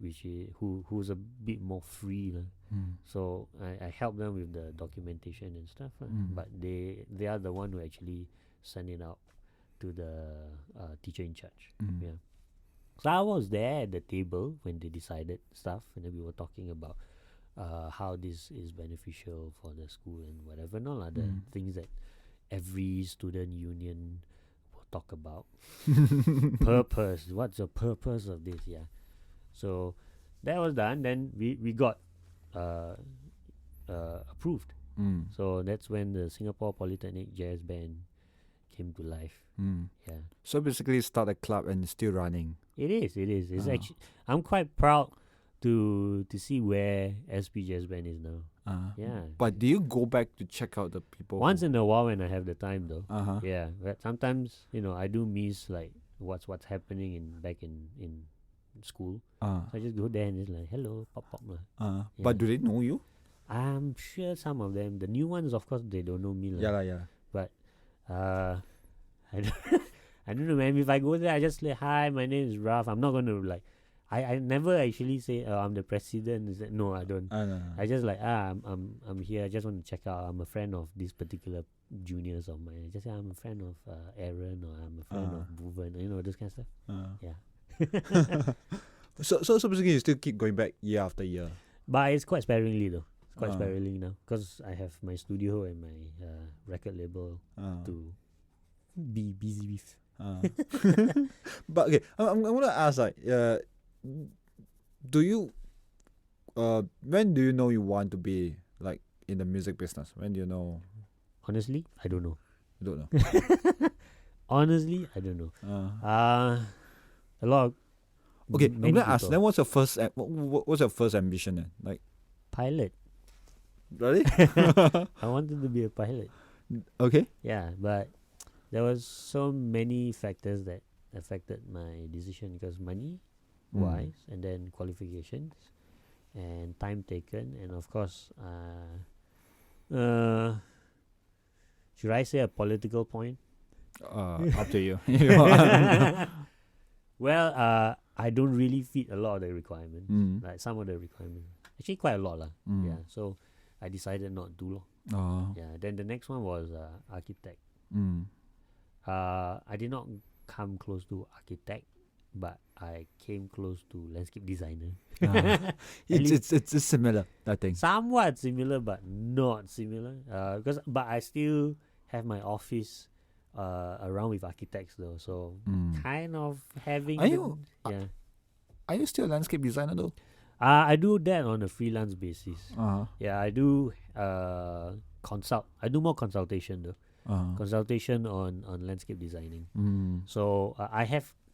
who's a bit more free. So I helped them with the documentation and stuff. But they are the one who actually send it out to the teacher in charge. Yeah. So I was there at the table when they decided stuff, and then we were talking about how this is beneficial for the school and whatever, no other things that every student union will talk about. Purpose. What's the purpose of this? Yeah. So that was done. Then we got approved. So that's when the Singapore Polytechnic Jazz Band came to life. Yeah. So basically, start a club and it's still running. It is. It's actually, I'm quite proud to see where SP Jazz Band is now. Yeah. But do you go back to check out the people? Once in a while when I have the time though. Uh-huh. Yeah. But sometimes, I do miss like what's happening back in school. So I just go there and just like, hello, pop. Yeah. But do they know you? I'm sure some of them. The new ones, of course, they don't know me. Yeah. But I don't know, man. If I go there, I just say, hi, my name is Raf. I'm not going to like, I never actually say, I'm the president. No, I don't. No. I just like, I'm here. I just want to check out. I'm a friend of these particular juniors of mine. I just say, I'm a friend of Aaron, or I'm a friend of Bhuvan, this kind of stuff. Yeah. So basically, you still keep going back year after year. But it's quite sparingly though. It's quite sparingly now because I have my studio and my record label to be busy with. But okay, I'm gonna ask like, do you, when do you know you want to be like in the music business? When do you know? Honestly, I don't know. You don't know. Honestly, I don't know. A lot of okay, I'm many gonna ask. people. Then what's your first ambition then? Like Pilot. really? I wanted to be a pilot. Okay. Yeah, but there was so many factors that affected my decision because money wise and then qualifications and time taken and of course should I say a political point? Up to you. Well, I don't really fit a lot of the requirements. Like some of the requirements. Actually quite a lot lah. Yeah. So I decided not to lor. Yeah. Then the next one was architect. I did not come close to architect, but I came close to landscape designer. It's similar, I think. Somewhat similar, but not similar. But I still have my office around with architects though, so kind of having. Are you still a landscape designer though? I do that on a freelance basis. Yeah, I do consult. I do more consultation though. Consultation on landscape designing. So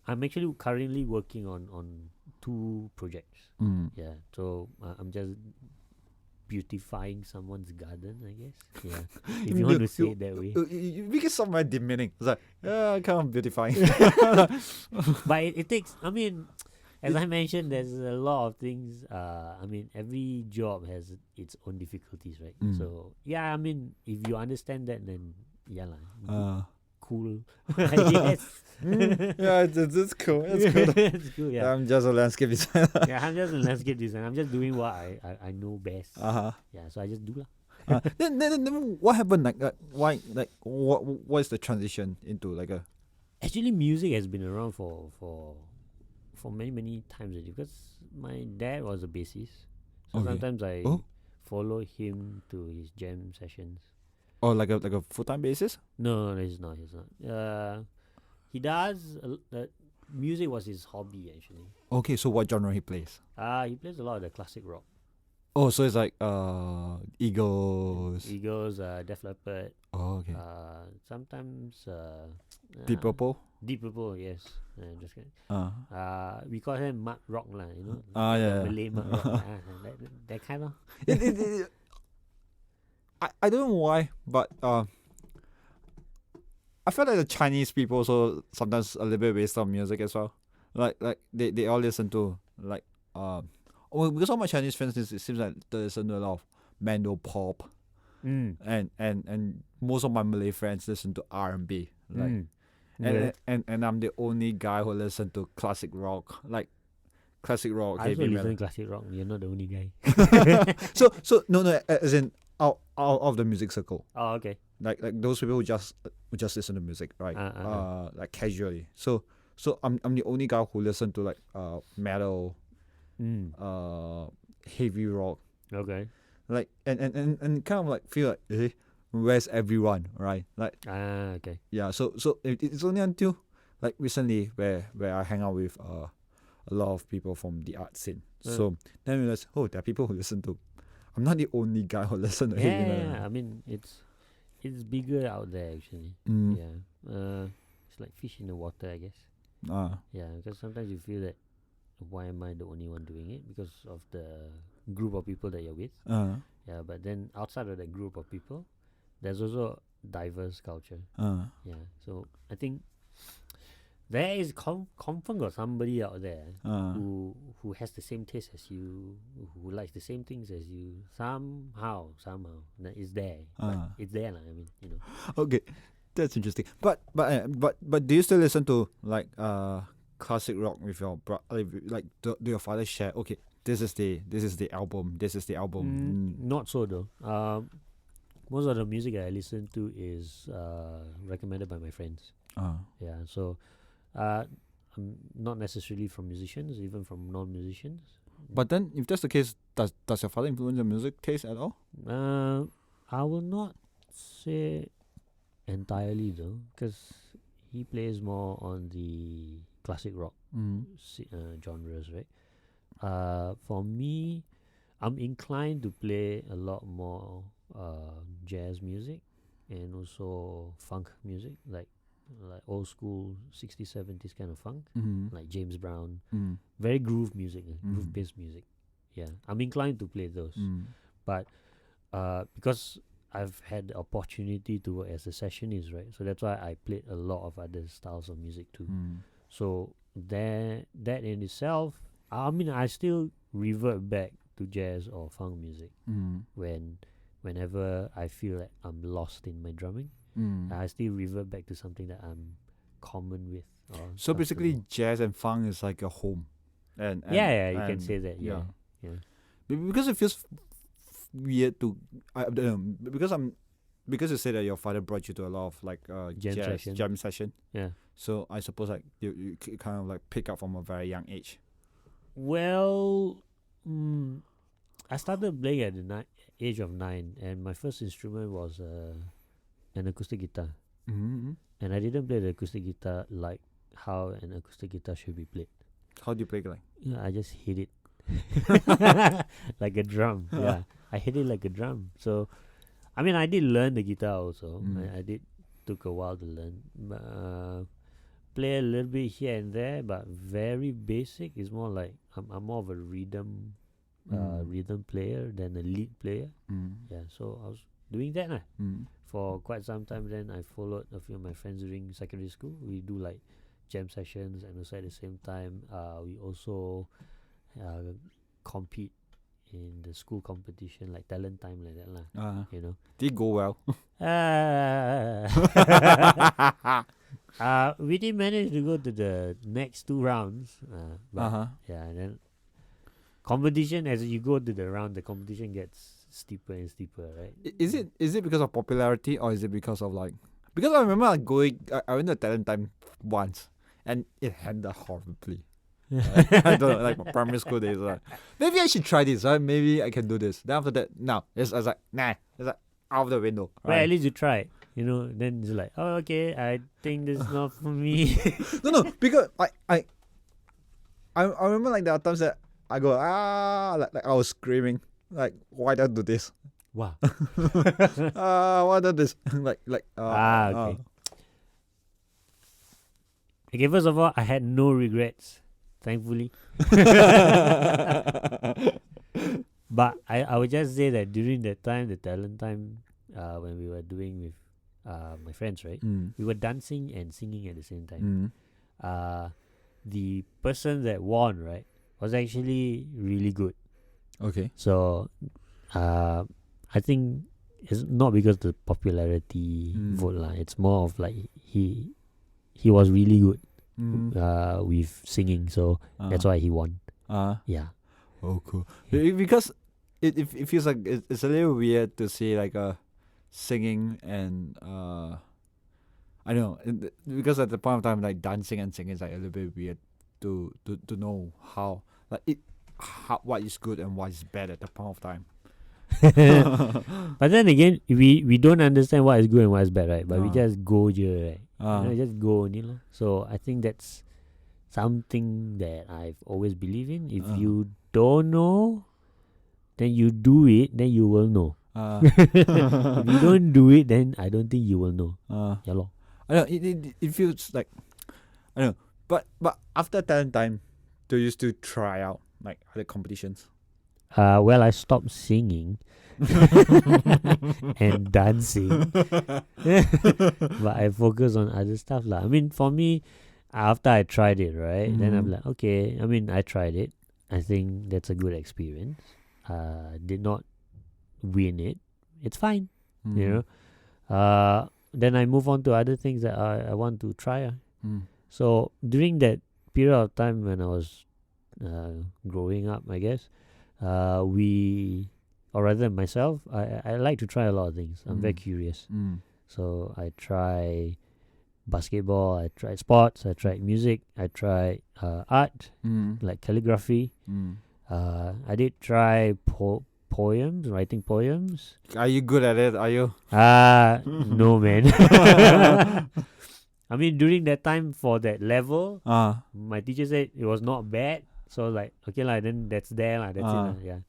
I'm actually currently working on 2 projects. Yeah, so I'm just beautifying someone's garden, I guess. Yeah, if you want to say it that way. You make it sound very demeaning. It's like, yeah, kind of beautifying. But it takes. I mean, as I mentioned, there's a lot of things. I mean, every job has its own difficulties, right? So yeah, I mean, if you understand that, then yeah lah. Cool. Yes. Yeah, it's cool. It's cool. It's cool. Yeah. I'm just a landscape designer. Yeah, I'm just a landscape designer. I'm just doing what I know best. Yeah, so I just do lah. Then what happened? Why? What is the transition into like a? Actually, music has been around for many times already because my dad was a bassist. So sometimes I follow him to his jam sessions. Oh, like a full-time basis? No, he's not. He does. Music was his hobby actually. Okay, so what genre he plays? He plays a lot of the classic rock. Oh, so it's like Eagles. Def Leppard. Oh, okay. Sometimes Deep Purple. Deep Purple, yes. Just kidding. We call him mud rock lah, Yeah. Malay mud rock. That kind of. I don't know why, but I feel like the Chinese people also sometimes a little bit based on music as well. Like they all listen to like because all my Chinese friends it seems like they listen to a lot of Mando pop. And most of my Malay friends listen to R&B. And I'm the only guy who listen to classic rock. Like classic rock, I also heavy listen metal. to classic rock. You're not the only guy. So no, as in out of the music circle. Oh, okay. Like those people who just listen to music, right? Like casually. So I'm the only guy who listen to like metal, heavy rock. Okay. Like and kind of like feel like where's everyone, right? Like Okay. yeah, so it's only until like recently where I hang out with a lot of people from the art scene. So then I realized, oh, there are people who listen to. I'm not the only guy who listen to heavy metal. Yeah, I mean it's bigger out there actually. Mm. Yeah. It's like fish in the water, I guess. Yeah, because sometimes you feel that why am I the only one doing it because of the group of people that you're with. Yeah, but then outside of that group of people, there's also diverse culture. Yeah, so I think there is confirm got somebody out there who has the same taste as you, who likes the same things as you. Somehow, that is there. But it's there, I mean, you know. Okay, that's interesting. But do you still listen to like classic rock with your like do your father share? Okay, this is the album. This is the album. Not so though. Most of the music I listen to is recommended by my friends. Yeah, so I'm not necessarily from musicians, even from non-musicians. But then, if that's the case, does your father influence your music taste at all? I will not say entirely though, because he plays more on the classic rock genres, right? For me, I'm inclined to play a lot more jazz music and also funk music, like old school 60s 70s kind of funk, like James Brown. Very groove music, groove based music. Yeah, I'm inclined to play those. But because I've had the opportunity to work as a sessionist, right? So that's why I played a lot of other styles of music too. So that in itself, I mean, I still revert back to jazz or funk music whenever I feel like I'm lost in my drumming. I still revert back to something that I'm common with. So basically, jazz and funk is like a home. And you can say that. Yeah. Because it feels weird to I don't know, because you said that your father brought you to a lot of like jam session. Yeah. So I suppose like you kind of like pick up from a very young age. Well, I started playing at the age of 9, and my first instrument was an acoustic guitar. And I didn't play the acoustic guitar like how an acoustic guitar should be played. How do you play like? Yeah, I just hit it like a drum. Yeah, I hit it like a drum. So, I mean, I did learn the guitar also. I did took a while to learn. Play a little bit here and there, but very basic. It's more like I'm more of a rhythm player than a lead player. Yeah, so I was doing that for quite some time. Then I followed a few of my friends during secondary school. We do like jam sessions, and also at the same time we also compete in the school competition, like talent time, like that lah. You know, did it go well? We didn't manage to go to the next 2 rounds. But yeah, and then competition, as you go to the round, the competition gets steeper and steeper, right? Is it because of popularity, or is it because of like? Because I remember like I went to talent time once, and it ended horribly. I don't know, like my primary school days. Like, maybe I should try this. Right? Maybe I can do this. Then after that, no, I was like, nah, it's like out of the window. Right? Well, at least you try. You know, then it's like, oh, okay, I think this is not for me. No, because I remember like there are times that I go like I was screaming like, why don't I do this? Wow. Why don't this? Okay. Okay, first of all, I had no regrets, thankfully. But I would just say that during that time, the talent time, when we were doing with my friends, right? We were dancing and singing at the same time. The person that won, right, was actually really good. Okay. So, I think it's not because of the popularity vote lah. It's more of like he was really good with singing, so that's why he won. Yeah. Oh, cool. Because it feels like it's a little weird to see like singing and I don't know, because at the point of time like dancing and singing is like a little bit weird to know how like what is good and what is bad at the point of time. But then again, we don't understand what is good and what is bad, right? But we Ah. just go je, right? Just go only lah. So I think that's something that I've always believed in. If you don't know, then you do it, then you will know. If you don't do it, then I don't think you will know. Yeah, lor. I know it feels like I don't know, but after talent time, do you still try out like other competitions? Well, I stopped singing and dancing, but I focus on other stuff lah. I mean, for me, after I tried it, right, then I'm like, okay. I mean, I tried it. I think that's a good experience. Did not win it. It's fine, you know. Then I move on to other things that I want to try. So during that period of time when I was growing up, I guess, or rather myself, I like to try a lot of things. I'm very curious. So I try basketball, I tried sports, I tried music, I tried art, like calligraphy. I did try poems, writing poems. Are you good at it? Are you? No, man. I mean, during that time for that level, my teacher said it was not bad. So like, okay lah, then that's there lah. That's it lah. Yeah.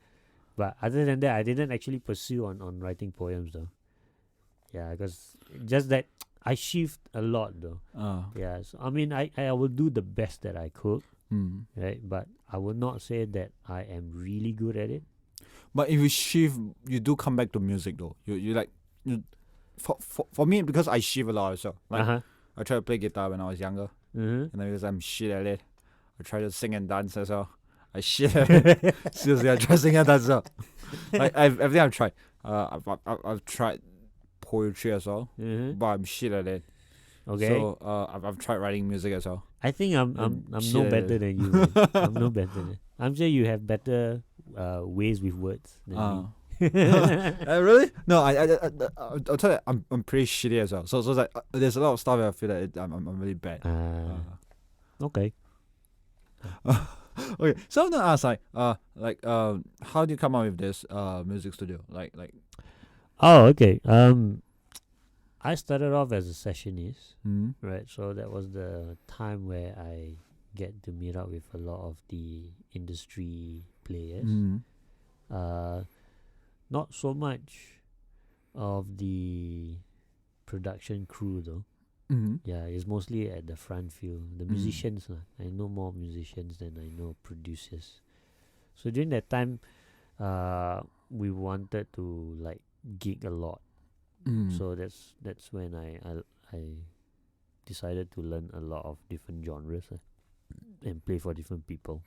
But other than that, I didn't actually pursue on writing poems though. Yeah, because just that I shift a lot though. Yeah. So I mean, I will do the best that I could. Right. But I would not say that I am really good at it. But if you shift, you do come back to music though. You like, for me, because I shift a lot also. Like I tried to play guitar when I was younger, and then because I'm shit at it, I try to sing and dance as well. I shit at it. Seriously, I try to sing and dance as well. Like everything I've tried. I've tried poetry as well, but I'm shit at it. Okay. So I've tried writing music as well. I think I'm no better than you. Man. I'm no better. I'm sure you have better ways with words than me. Really? No, I'll tell you, I'm pretty shitty as well. So it's like there's a lot of stuff that I feel that I'm really bad. Okay. Okay, so I'm gonna ask how do you come up with this music studio? Like Oh, okay. I started off as a sessionist, right? So that was the time where I get to meet up with a lot of the industry players. Not so much of the production crew though. Yeah, it's mostly at the front field. The musicians lah. I know more musicians than I know producers. So during that time, we wanted to like gig a lot. So that's when I decided to learn a lot of different genres and play for different people.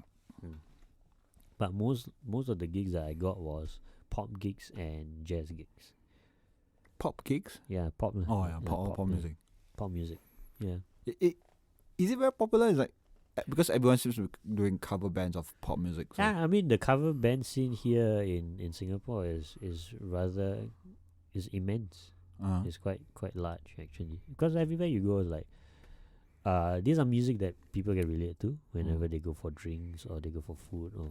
But most of the gigs that I got was pop gigs and jazz gigs. pop gigs? Yeah, pop. Oh yeah, pop music. Pop music. Yeah. Is it very popular? It's like because everyone seems to be doing cover bands of pop music. So. Yeah, I mean the cover band scene here in Singapore is immense. It's quite large actually, because everywhere you go is like these are music that people can relate to whenever they go for drinks or they go for food or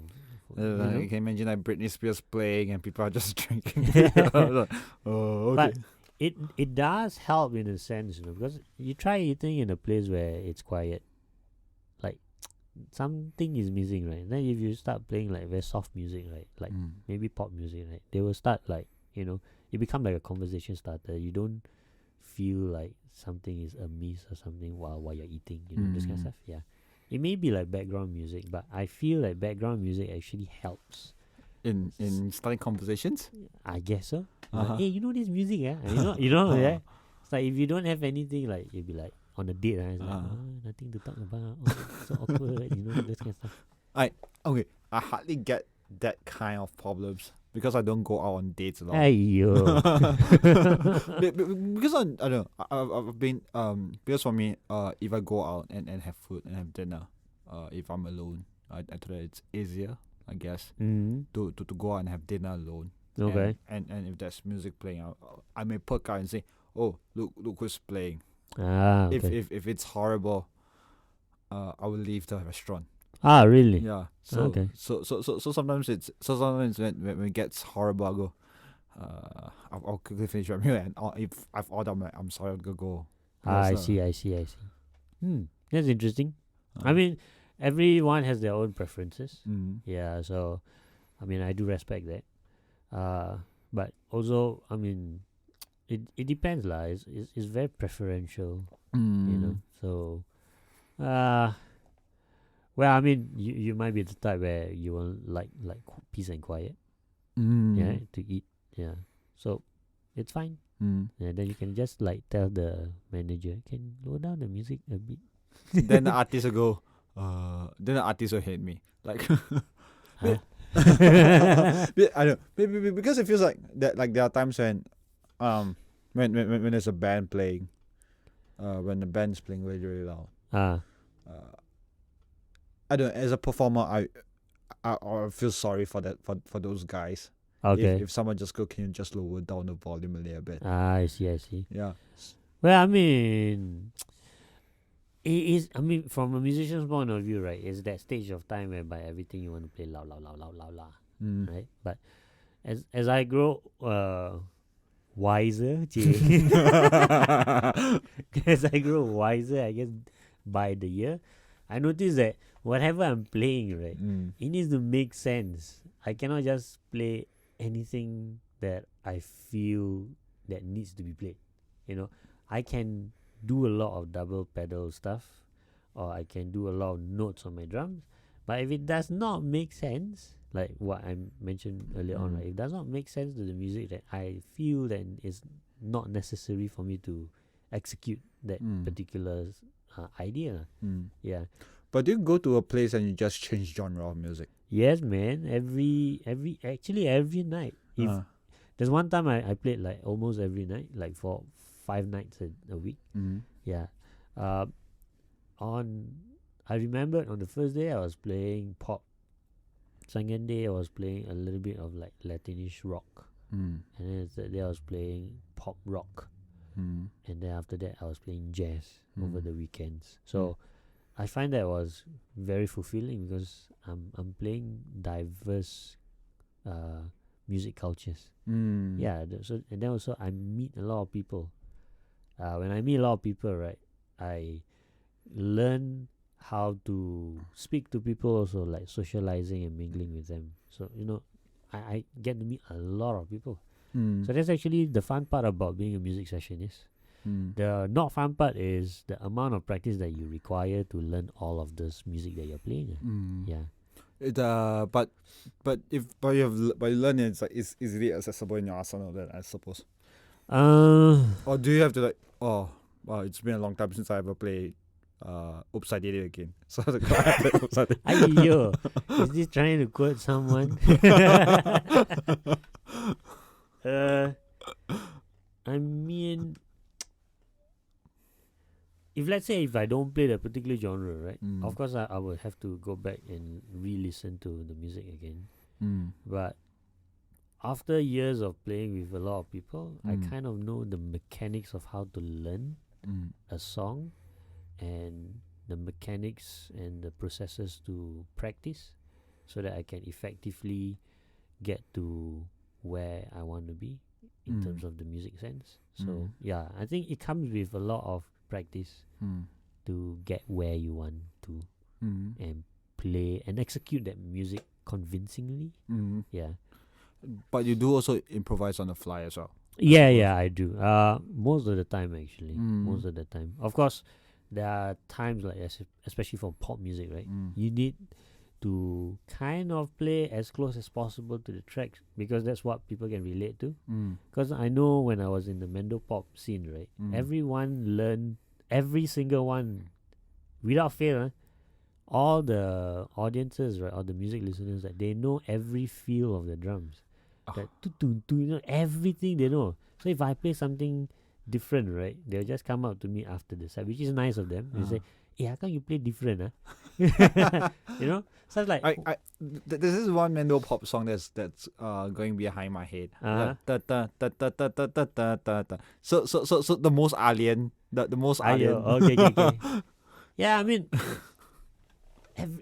you can imagine like Britney Spears playing and people are just drinking. Oh, okay. But it does help in a sense, because you try eating in a place where it's quiet, like something is missing, right? Then if you start playing like very soft music, right, like maybe pop music, right, they will start like, it become like a conversation starter. You don't feel like something is amiss or something while you're eating, this kind of stuff. Yeah, it may be like background music, but I feel like background music actually helps in starting conversations. I guess so. Like, hey, this music, yeah? Yeah. It's like if you don't have anything, like you'll be like on a date, right? It's like nothing to talk about. So awkward, this kind of stuff. Okay, I hardly get that kind of problems because I don't go out on dates a lot. Aiyo. Because I don't know. I've been because for me, if I go out and have food and have dinner, if I'm alone, I thought that it's easier, I guess, to go out and have dinner alone. Okay. And if there's music playing, I may perk out and say, "Oh, look who's playing." Okay. If it's horrible, I will leave the restaurant. Really? Yeah. So okay. So sometimes when it gets horrible, I go, I'll quickly finish my meal, and if I've ordered, I'm sorry, I'm gonna go. I Yes, see. That's interesting. I uh, mean, everyone has their own preferences. mm, Yeah, so I mean, I do respect that. But also, I mean, it depends lah. It's very preferential, you know. So, well, I mean, you might be the type where you want like peace and quiet, yeah, to eat, yeah. So, it's fine. And then you can just like tell the manager, can lower down the music a bit. Then the artist will go. Then the artist will hate me. Like, Huh? I don't. Maybe because it feels like that. Like there are times when there's a band playing, when the band's playing really really loud. I don't. As a performer, I feel sorry for that for those guys. Okay. If someone just go, can you just lower down the volume a little bit? I see. Yeah. Well, I mean, it is. I mean, from a musician's point of view, right? It's that stage of time whereby everything you want to play loud, right? But as I grow wiser, as I grow wiser, I guess by the year, I notice that whatever I'm playing, right, it needs to make sense. I cannot just play anything that I feel that needs to be played. You know, I can do a lot of double pedal stuff, or I can do a lot of notes on my drums, but if it does not make sense, like what I mentioned earlier on, right, if it does not make sense to the music that I feel that it's not necessary for me to execute that particular idea. Yeah. But do you go to a place and you just change genre of music? Yes, man. Every night. If there's one time I played like almost every night, like for 5 nights a week. Yeah. I remembered on the first day I was playing pop. Second day I was playing a little bit of like Latinish rock, and then the third day I was playing pop rock, and then after that I was playing jazz over the weekends. So I find that was very fulfilling because I'm playing diverse music cultures. Yeah. So and then also I meet a lot of people. When I meet a lot of people, right, I learn how to speak to people, also like socializing and mingling with them. So I get to meet a lot of people. So that's actually the fun part about being a music sessionist. The not fun part is the amount of practice that you require to learn all of this music that you're playing. Yeah. But you learn it's easily accessible in your arsenal, then I suppose. Or do you have to it's been a long time since I ever played Oops, I Did It Again. So I play Oops, I Did It. Ayyo, is this trying to quote someone? I mean, if I don't play that particular genre, right? Of course, I will have to go back and re-listen to the music again. But after years of playing with a lot of people, I kind of know the mechanics of how to learn a song, and the mechanics and the processes to practice, so that I can effectively get to where I want to be in terms of the music sense. So yeah, I think it comes with a lot of practice to get where you want to and play and execute that music convincingly. Yeah. But you do also improvise on the fly as well. Yeah, I do. Most of the time, actually. Most of the time. Of course, there are times like, especially for pop music, right? You need to kind of play as close as possible to the tracks, because that's what people can relate to. Because I know when I was in the Mendo pop scene, right? Everyone learned, every single one, without fail, all the audiences, right, all the music listeners, that they know every feel of the drums. That everything they know. So if I play something different, right, they'll just come up to me after the set, which is nice of them. They say, "Hey, how come you play different, So it's like this is one Mendo pop song that's going behind my head. So the most alien, the most alien. Okay. Yeah, I mean,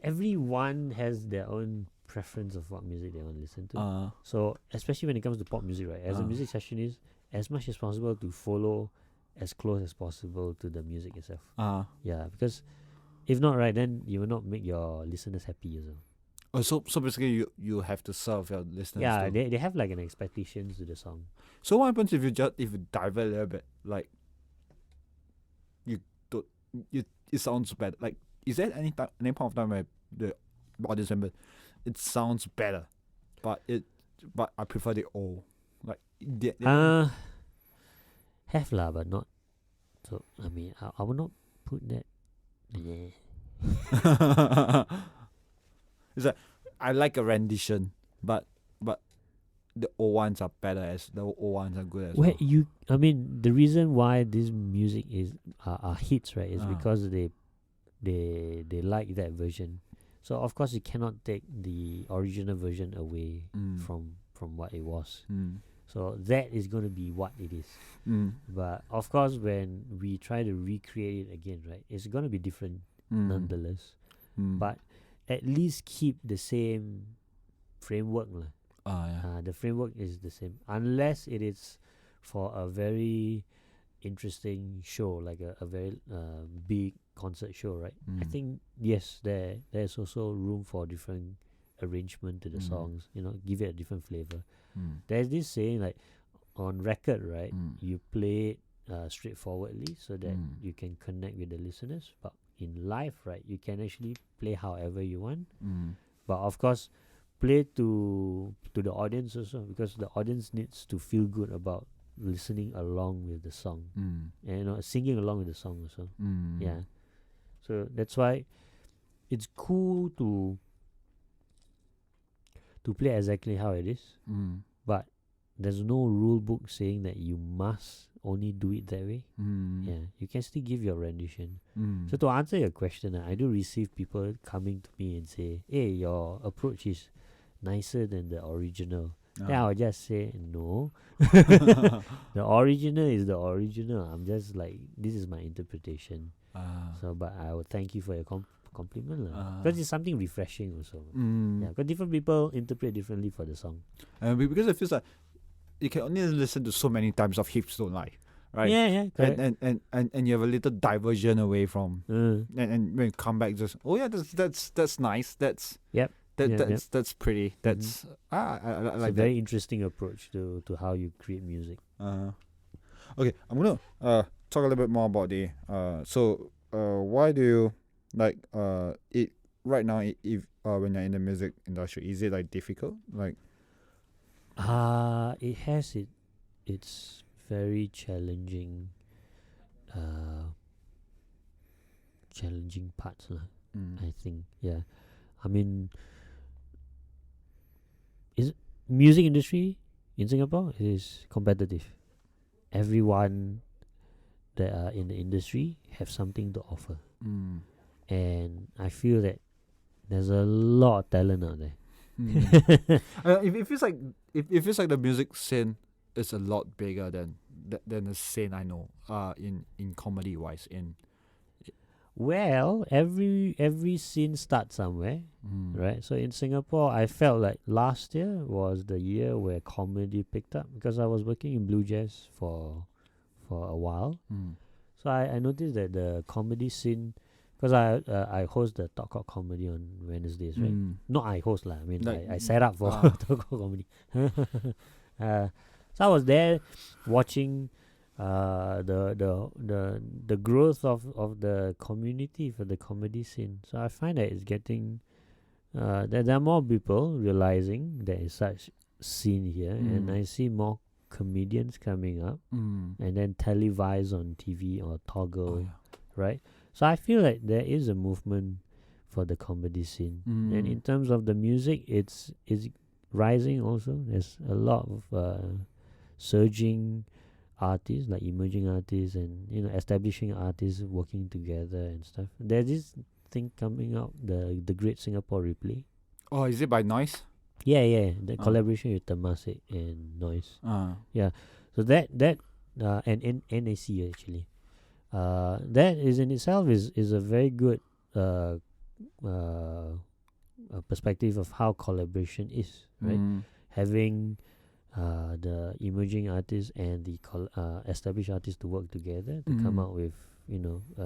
everyone has their own preference of what music they want to listen to. So especially when it comes to pop music, right? As a music sessionist, as much as possible to follow as close as possible to the music itself. Yeah, because if not, right, then you will not make your listeners happy as well. Oh, so basically you have to serve your listeners. Yeah, too. they have like an expectations to the song. So what happens if you divert a little bit? Like it sounds bad. Like, is there any point of time where the audience member, it sounds better, but I prefer the old. Like have lah, but not. So I mean, I would not put that. Yeah. It's like I like a rendition, but the old ones are better as the old ones are good as well. I mean, the reason why this music is are hits, right, is because they like that version. So of course you cannot take the original version away from what it was. So that is going to be what it is. But of course, when we try to recreate it again, right, it's going to be different nonetheless. But at least keep the same framework lah. The framework is the same, unless it is for a very interesting show, like a very big concert show, right? I think yes, there's also room for different arrangement to the songs. Give it a different flavor. There's this saying, like, on record, right? You play it straightforwardly so that you can connect with the listeners. But in live, right, you can actually play however you want. But of course, play to the audience also, because the audience needs to feel good about listening along with the song and singing along with the song also. Yeah, so that's why it's cool to play exactly how it is, but there's no rule book saying that you must only do it that way. Yeah, you can still give your rendition. So to answer your question, I do receive people coming to me and say, hey, your approach is nicer than the original. Then I'll just say no. The original is the original. I'm just like, this is my interpretation. So but I would thank you for your compliment because it's something refreshing also. Yeah, because different people interpret differently for the song. Because it feels like you can only listen to so many times of Hips Don't Lie, right? Yeah, correct. And you have a little diversion away from and when you come back, just that's nice. That's that's pretty. That's I like it's a very interesting approach to how you create music. Okay, I'm gonna talk a little bit more about the why do you like it right now? If when you're in the music industry, is it like difficult? Like it has it's very challenging parts lah. I think, yeah. I mean, is music industry in Singapore is competitive. Everyone that are in the industry have something to offer, and I feel that there's a lot of talent out there. It feels like the music scene is a lot bigger than the scene I know in comedy wise. Well, every scene starts somewhere, right? So in Singapore, I felt like last year was the year where comedy picked up, because I was working in Blue Jazz for a while. So I noticed that the comedy scene, because I host the Talk Cock Comedy on Wednesdays, right? Not I host lah. I mean, I set up for Talk Cock Comedy. So I was there watching the growth of the community for the comedy scene. So I find that it's getting that there are more people realizing there is such scene here, and I see more comedians coming up and then televised on TV or Toggle, right? So I feel like there is a movement for the comedy scene, and in terms of the music, it's rising also. There's a lot of surging artists, like emerging artists, and establishing artists working together and stuff. There's this thing coming out, the Great Singapore Replay. Oh, is it by Noise? Yeah, the collaboration with Temasek and Noise. Yeah, so that and NAC actually. That is in itself is a very good a perspective of how collaboration is, right? Having the emerging artists and the established artists to work together to come out with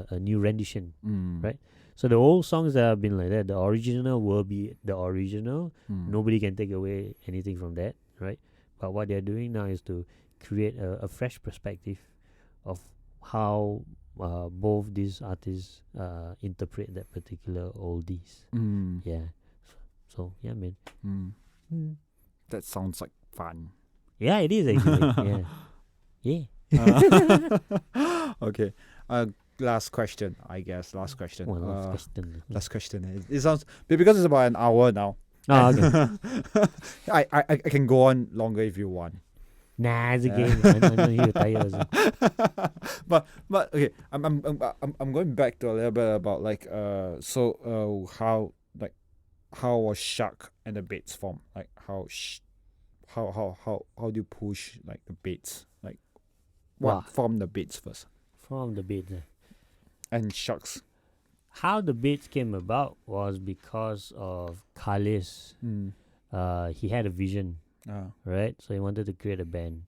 a new rendition, right? So the old songs that have been like that, the original will be the original. Nobody can take away anything from that, right? But what they're doing now is to create a fresh perspective of how both these artists interpret that particular oldies. Yeah. So yeah, man. That sounds like fun. Yeah, it is actually. Yeah. Okay. Last question, I guess. Last question. Well, last question. Last question. It sounds because it's about an hour now. Okay. I can go on longer if you want. Nah, it's a game. I know you're tired also. but okay, I'm going back to a little bit about like how was Shak and the beats formed? Like how do you push like the beats? Like what form the beats first? From the beats. And Shak's. How the beats came about was because of Khalis. He had a vision, right? So he wanted to create a band.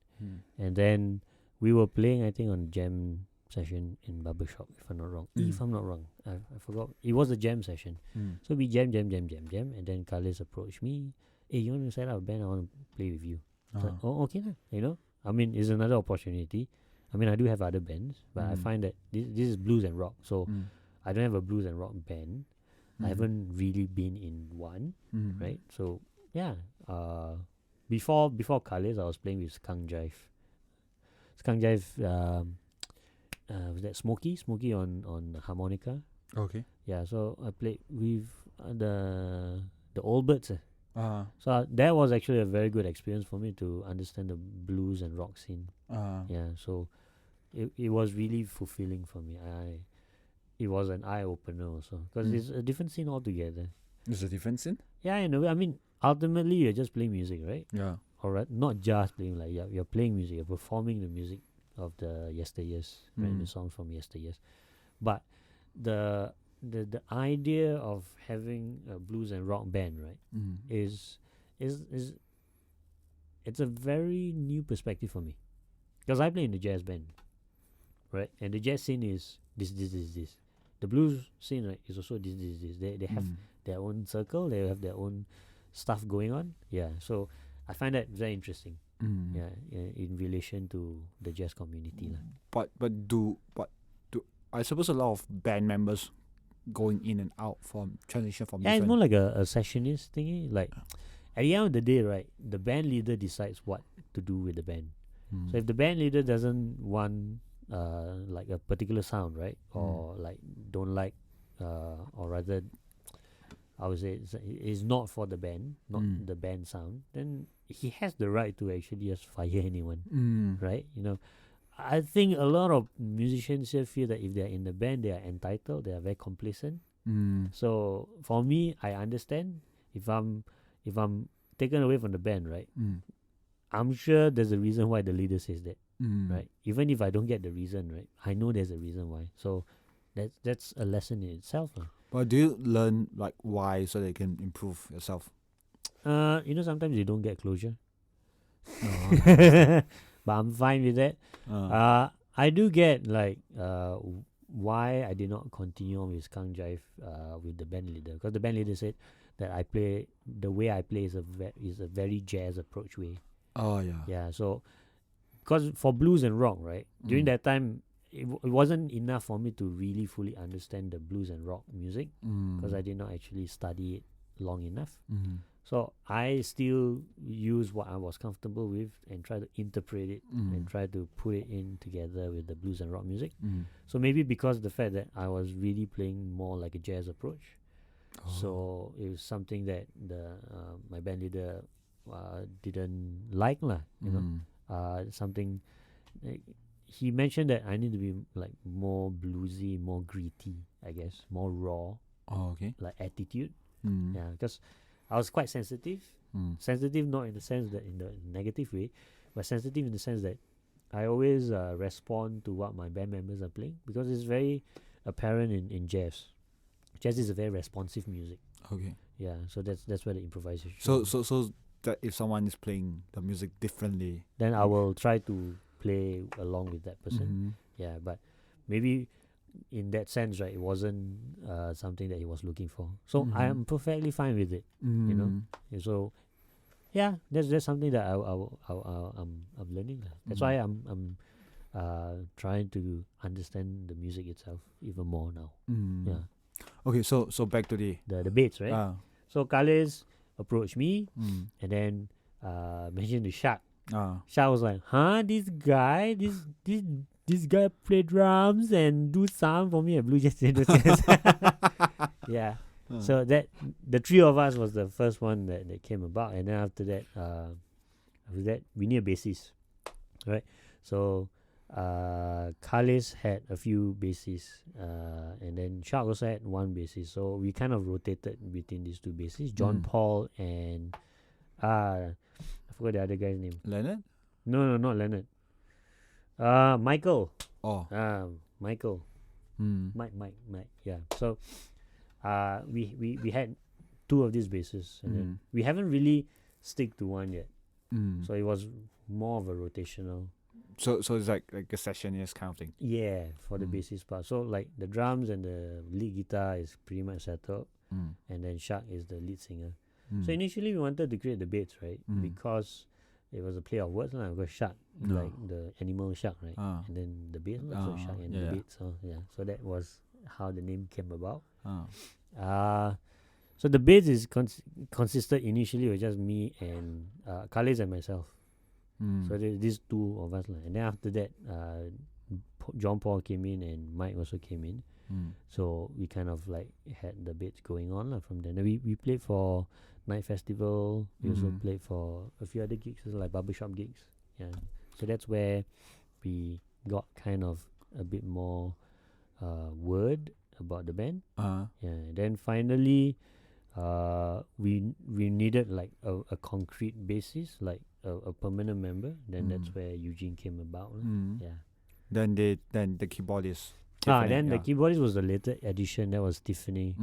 And then we were playing, I think, on jam session in barbershop, if I'm not wrong. If I'm not wrong. I forgot. It was a jam session. So we jam. And then Khalis approached me. Hey, you want to set up a band? I want to play with you. So, oh, okay. I mean, it's another opportunity. I mean, I do have other bands, but I find that this is blues and rock. So I don't have a blues and rock band. I haven't really been in one, right? So yeah, before Khalis, I was playing with Skunk Jive. Was that Smokey on harmonica? Okay. Yeah, so I played with the Old Birds. So that was actually a very good experience for me to understand the blues and rock scene. Yeah, so it was really fulfilling for me. It was an eye opener also because it's a different scene altogether. It's a different scene. Yeah, I know. I mean, ultimately you're just playing music, right? Yeah. All right, not just playing, like you're playing music. You're performing the music of the yesteryears, right? The songs from yesteryears. But the idea of having a blues and rock band, right, is it's a very new perspective for me, because I play in the jazz band, right, and the jazz scene is this. The blues scene, right, is also this. They have their own circle. They have their own stuff going on. Yeah, so I find that very interesting. Yeah, in relation to the jazz community, But do I suppose a lot of band members going in and out from transition from yeah, it's different. more like a sessionist thingy. Like at the end of the day, right, the band leader decides what to do with the band. So if the band leader doesn't want like a particular sound, right, or like don't like, or rather, I would say it's not for the band, not the band sound, then he has the right to actually just fire anyone, right? I think a lot of musicians here feel that if they're in the band, they are entitled, they are very complacent. So for me, I understand if I'm taken away from the band, right? I'm sure there's a reason why the leader says that, right? Even if I don't get the reason, right, I know there's a reason why. So that's a lesson in itself. But do you learn like why so they can improve yourself? Sometimes you don't get closure. But I'm fine with that. I do get like why I did not continue on with Skunk Jive with the band leader, because the band leader said that the way I play is a very jazz approach way. Oh yeah. Yeah, so because for blues and rock, right, during that time it wasn't enough for me to really fully understand the blues and rock music, because I did not actually study it long enough. So I still use what I was comfortable with and try to interpret it and try to put it in together with the blues and rock music. So maybe because of the fact that I was really playing more like a jazz approach, so it was something that my band leader didn't like lah. Something he mentioned that I need to be like more bluesy, more gritty, I guess, more raw. Oh, okay. Like attitude. Yeah, because I was quite sensitive. Sensitive not in the sense that in the negative way, but sensitive in the sense that I always respond to what my band members are playing, because it's very apparent in jazz. jazz is a very responsive music. Okay. Yeah, so that's where the improvisation. So that if someone is playing the music differently, then I will try to play along with that person. Yeah, but maybe in that sense, right, it wasn't something that he was looking for. So I am perfectly fine with it. You know. And so yeah, that's something that I'm learning. That's why I'm trying to understand the music itself even more now. Yeah. Okay, so back to the beats, right? So Khalid approached me and then mentioned to Shak. Shak was like, "Huh? This guy play drums and do sound for me at Blue Jazz Radio." Yeah. So that the three of us was the first one that came about, and then after that we need a bassist, right? So Khalis had a few bassists, and then Shak also had one bassist. So we kind of rotated between these two bassists, John Paul and I forgot the other guy's name. Leonard? No, not Leonard. Michael. Oh. Michael. Mike. Yeah. So we had two of these basses, and then we haven't really stick to one yet. So it was more of a rotational. So it's like a sessionist kind of thing. Yeah, for the bassist part. So like the drums and the lead guitar is pretty much settled, and then Shak is the lead singer. So initially we wanted to create the bass, right? Because it was a play of words, because Shak, like the animal shark, right? And then the bass, so Shak and the bass. So yeah, so that was how the name came about. So the bass is consisted initially with just me and Khalid and myself. So these two of us, and then after that, John Paul came in and Mike also came in. So we kind of like had the bits going on from then. We played for night festival. We also played for a few other gigs, like barbershop gigs. Yeah, so that's where we got kind of a bit more word about the band. Yeah, then finally, we needed like a concrete basis, like a permanent member. Then that's where Eugene came about. Yeah. Then the keyboardist. Then the keyboardist was the later addition. That was Tiffany.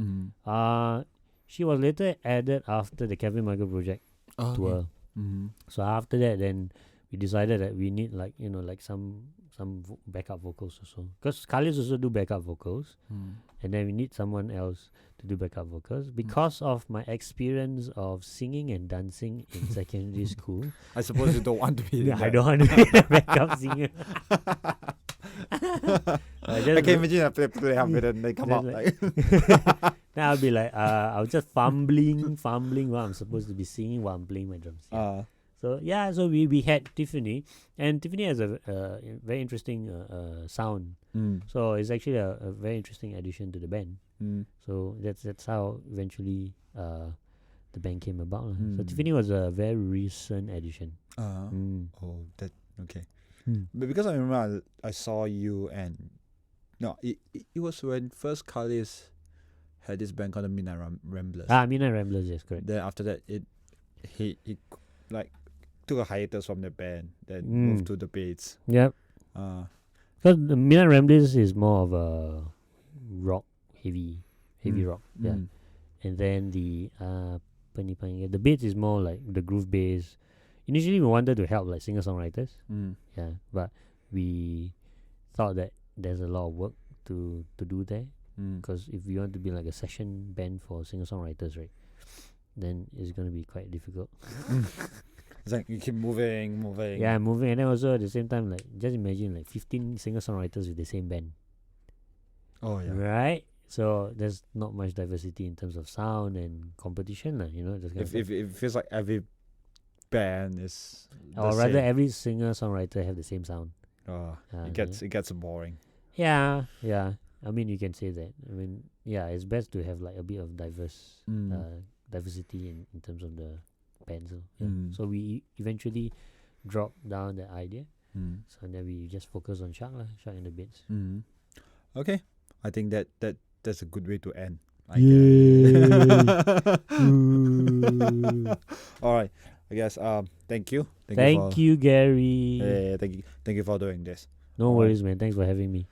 She was later added after the Kevin Michael project tour. So after that, then we decided that we need like some backup vocals also, because Khalid also do backup vocals, and then we need someone else to do backup vocals because of my experience of singing and dancing in secondary school. I suppose you don't want to be. I don't want to be a backup singer. I can imagine I play halfway and they come out like. Then I'll be like, I was just fumbling while I'm supposed to be singing while I'm playing my drums. So yeah, so we had Tiffany, and Tiffany has a very interesting sound. So it's actually a very interesting addition to the band. So that's how eventually the band came about. So Tiffany was a very recent addition. Oh, that okay. But because I remember I saw you and it was when first Khalis had this band called the Midnight Ramblers. Midnight Ramblers, yes, correct. Then after that, he like took a hiatus from the band, then moved to the bass. Yep. Because the Midnight Ramblers is more of a rock, heavy rock. Yeah. And then the bass is more like the groove bass. Initially, we wanted to help like singer-songwriters. Yeah, but we thought that there's a lot of work to do there. Because if you want to be like a session band for singer-songwriters, right, then it's going to be quite difficult. It's like you keep moving. Yeah, moving. And then also at the same time, like, just imagine like 15 singer-songwriters with the same band. Oh, yeah. Right? So there's not much diversity in terms of sound and competition. If it feels like every band is or rather same. Every singer-songwriter have the same sound. It gets boring. Yeah. I mean, you can say that. I mean, yeah, it's best to have like a bit of diversity in terms of the bands. So we eventually dropped down the idea. So then we just focus on Shak and the beats. Okay, I think that's a good way to end. All right, I guess. Thank you. Thank you, Gary. Thank you for doing this. No worries, man. Thanks for having me.